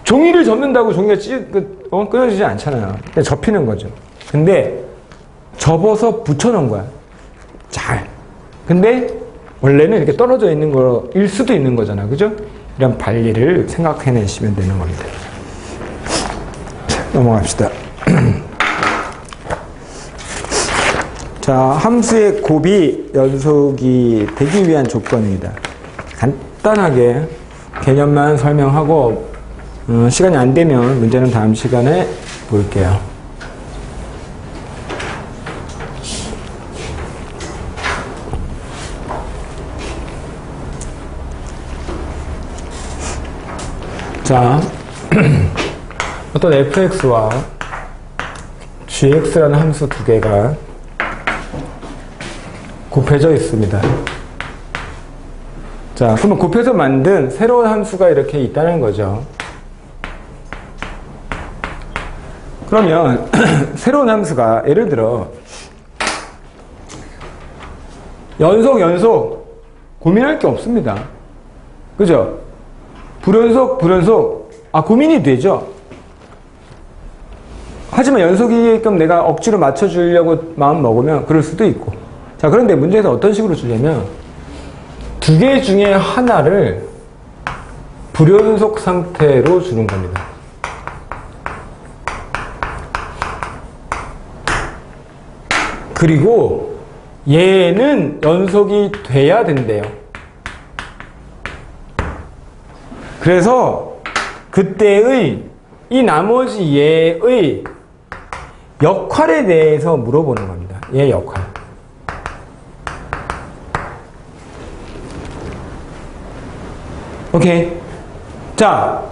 종이를 접는다고 종이가 끊어지지 않잖아요. 그냥 접히는 거죠. 근데 접어서 붙여놓은 거야. 잘. 근데 원래는 이렇게 떨어져 있는 거일 수도 있는 거잖아. 그죠? 이런 발리를 생각해내시면 되는 겁니다. 자, 넘어갑시다. 자, 함수의 곱이 연속이 되기 위한 조건입니다. 간단하게 개념만 설명하고 시간이 안 되면 문제는 다음 시간에 볼게요. 자, 어떤 fx와 gx라는 함수 두 개가 곱해져 있습니다. 자, 그러면 곱해서 만든 새로운 함수가 이렇게 있다는 거죠. 그러면 새로운 함수가 예를 들어 연속 고민할 게 없습니다. 그죠? 불연속 고민이 되죠. 하지만 연속이게끔 내가 억지로 맞춰주려고 마음 먹으면 그럴 수도 있고. 자, 그런데 문제에서 어떤 식으로 주냐면 두 개 중에 하나를 불연속 상태로 주는 겁니다. 그리고 얘는 연속이 돼야 된대요. 그래서 그때의 이 나머지 얘의 역할에 대해서 물어보는 겁니다. 얘 역할. 오케이. 자,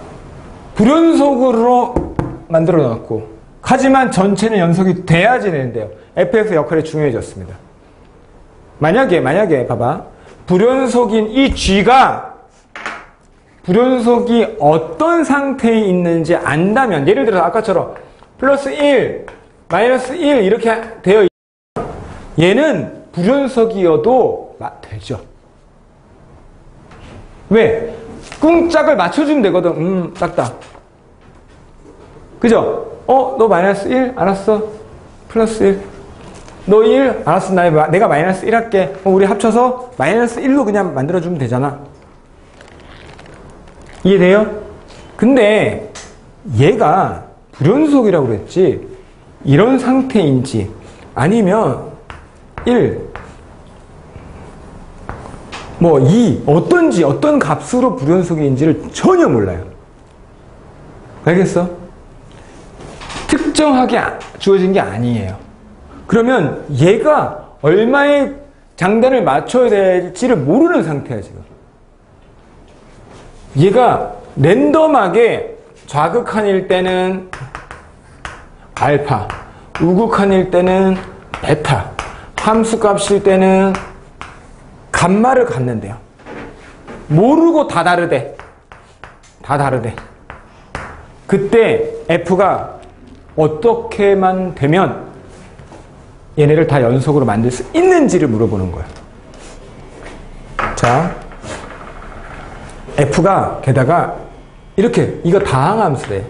불연속으로 만들어 놨고, 하지만 전체는 연속이 돼야지 되는데요. fx 역할이 중요해졌습니다. 만약에 봐봐. 불연속인 이 g가 불연속이 어떤 상태에 있는지 안다면, 예를 들어서 아까처럼 플러스 1, 마이너스 1 이렇게 되어 있으면 얘는 불연속이어도 되죠. 왜? 꿍짝을 맞춰주면 되거든. 작다. 그죠? 너 마이너스 1? 알았어. 플러스 1. 너 1? 알았어. 내가 마이너스 1 할게. 우리 합쳐서 마이너스 1로 그냥 만들어주면 되잖아. 이해돼요? 근데 얘가 불연속이라고 그랬지, 이런 상태인지 아니면 1, 2, 어떤지, 어떤 값으로 불연속인지를 전혀 몰라요. 알겠어? 특정하게 주어진 게 아니에요. 그러면 얘가 얼마의 장단을 맞춰야 될지를 모르는 상태야, 지금. 얘가 랜덤하게 좌극한일 때는 알파, 우극한일 때는 베타, 함수값일 때는 감마를 갖는데요. 모르고 다 다르대. 다 다르대. 그때 F가 어떻게만 되면 얘네를 다 연속으로 만들 수 있는지를 물어보는 거예요. 자, F가 게다가 이렇게, 이거 다항함수래.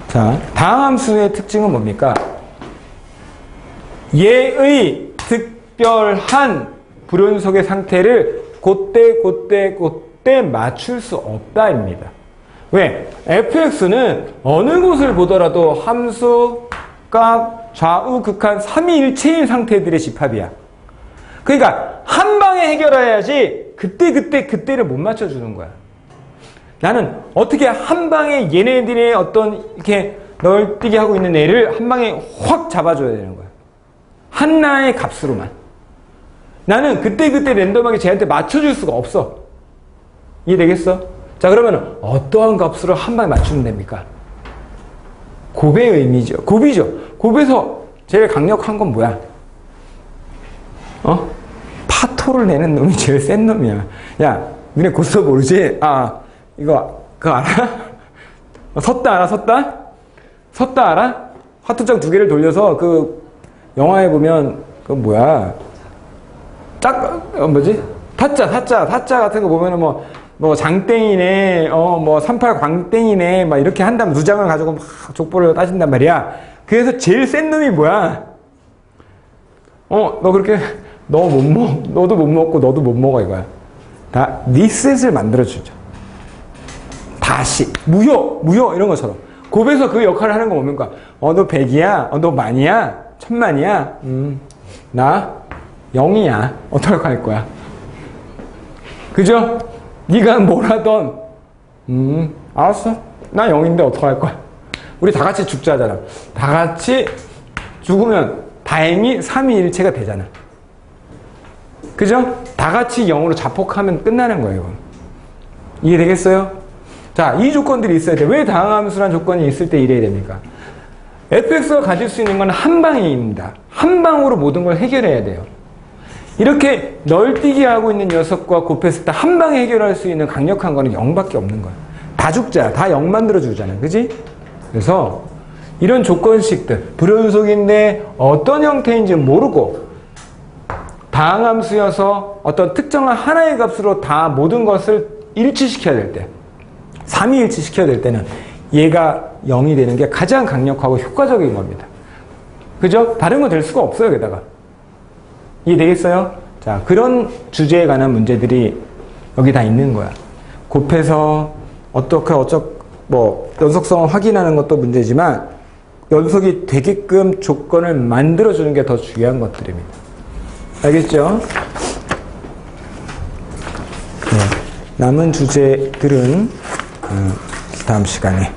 자, 다항함수의 특징은 뭡니까? 얘의 특별한 불연속의 상태를 그때 맞출 수 없다입니다. 왜? fx는 어느 곳을 보더라도 함수, 값, 좌우, 극한, 삼위일체인 상태들의 집합이야. 그러니까 한 방에 해결해야지 그때를 못 맞춰주는 거야. 나는 어떻게 한 방에 얘네들의 어떤 이렇게 널뛰게 하고 있는 애를 한 방에 확 잡아줘야 되는 거야. 하나의 값으로만. 나는 그때 랜덤하게 쟤한테 맞춰줄 수가 없어. 이해되겠어? 자, 그러면 어떠한 값으로 한 방에 맞추면 됩니까? 곱의 의미죠. 곱이죠. 곱에서 제일 강력한 건 뭐야? 파토를 내는 놈이 제일 센 놈이야. 야, 너네 고스톱 모르지? 그거 알아? 섰다 알아? 섰다 알아? 화투장 두 개를 돌려서 그 영화에 보면 그 뭐야? 타짜 같은 거 보면은 뭐 장땡이네, 38 광땡이네, 막 이렇게 한다면 두 장을 가지고 막 족보를 따진단 말이야. 그래서 제일 센 놈이 뭐야? 너 그렇게 너도 못 먹고 너도 못 먹어 이거야. 다 리셋을 만들어주죠. 다시 무효 이런 것처럼. 곱에서 그 역할을 하는 거 뭡니까? 너 100이야? 너 만이야? 1000만이야? 나 0이야. 어떻게 할 거야? 그죠? 네가 뭘 하던 알았어. 나 0인데 어떡할 거야? 우리 다 같이 죽자잖아. 다 같이 죽으면 다행히 삼위일체가 되잖아. 그죠? 다 같이 0으로 자폭하면 끝나는 거예요. 이해되겠어요? 자, 이 조건들이 있어야 돼. 왜 다항함수란 조건이 있을 때 이래야 됩니까? fx가 가질 수 있는 건 한 방입니다. 한 방으로 모든 걸 해결해야 돼요. 이렇게 널뛰기 하고 있는 녀석과 곱했을 때 한 방에 해결할 수 있는 강력한 거는 0밖에 없는 거야. 다 죽자. 다 0 만들어주잖아. 그지? 그래서 이런 조건식들, 불연속인데 어떤 형태인지 모르고 다항함수여서 어떤 특정한 하나의 값으로 다 모든 것을 일치시켜야 될 때, 삼위일치시켜야 될 때는 얘가 0이 되는 게 가장 강력하고 효과적인 겁니다. 그죠? 다른 건 될 수가 없어요, 게다가. 이해되겠어요? 자, 그런 주제에 관한 문제들이 여기 다 있는 거야. 곱해서 연속성을 확인하는 것도 문제지만 연속이 되게끔 조건을 만들어주는 게 더 중요한 것들입니다. 알겠죠? 네, 남은 주제들은 다음 시간에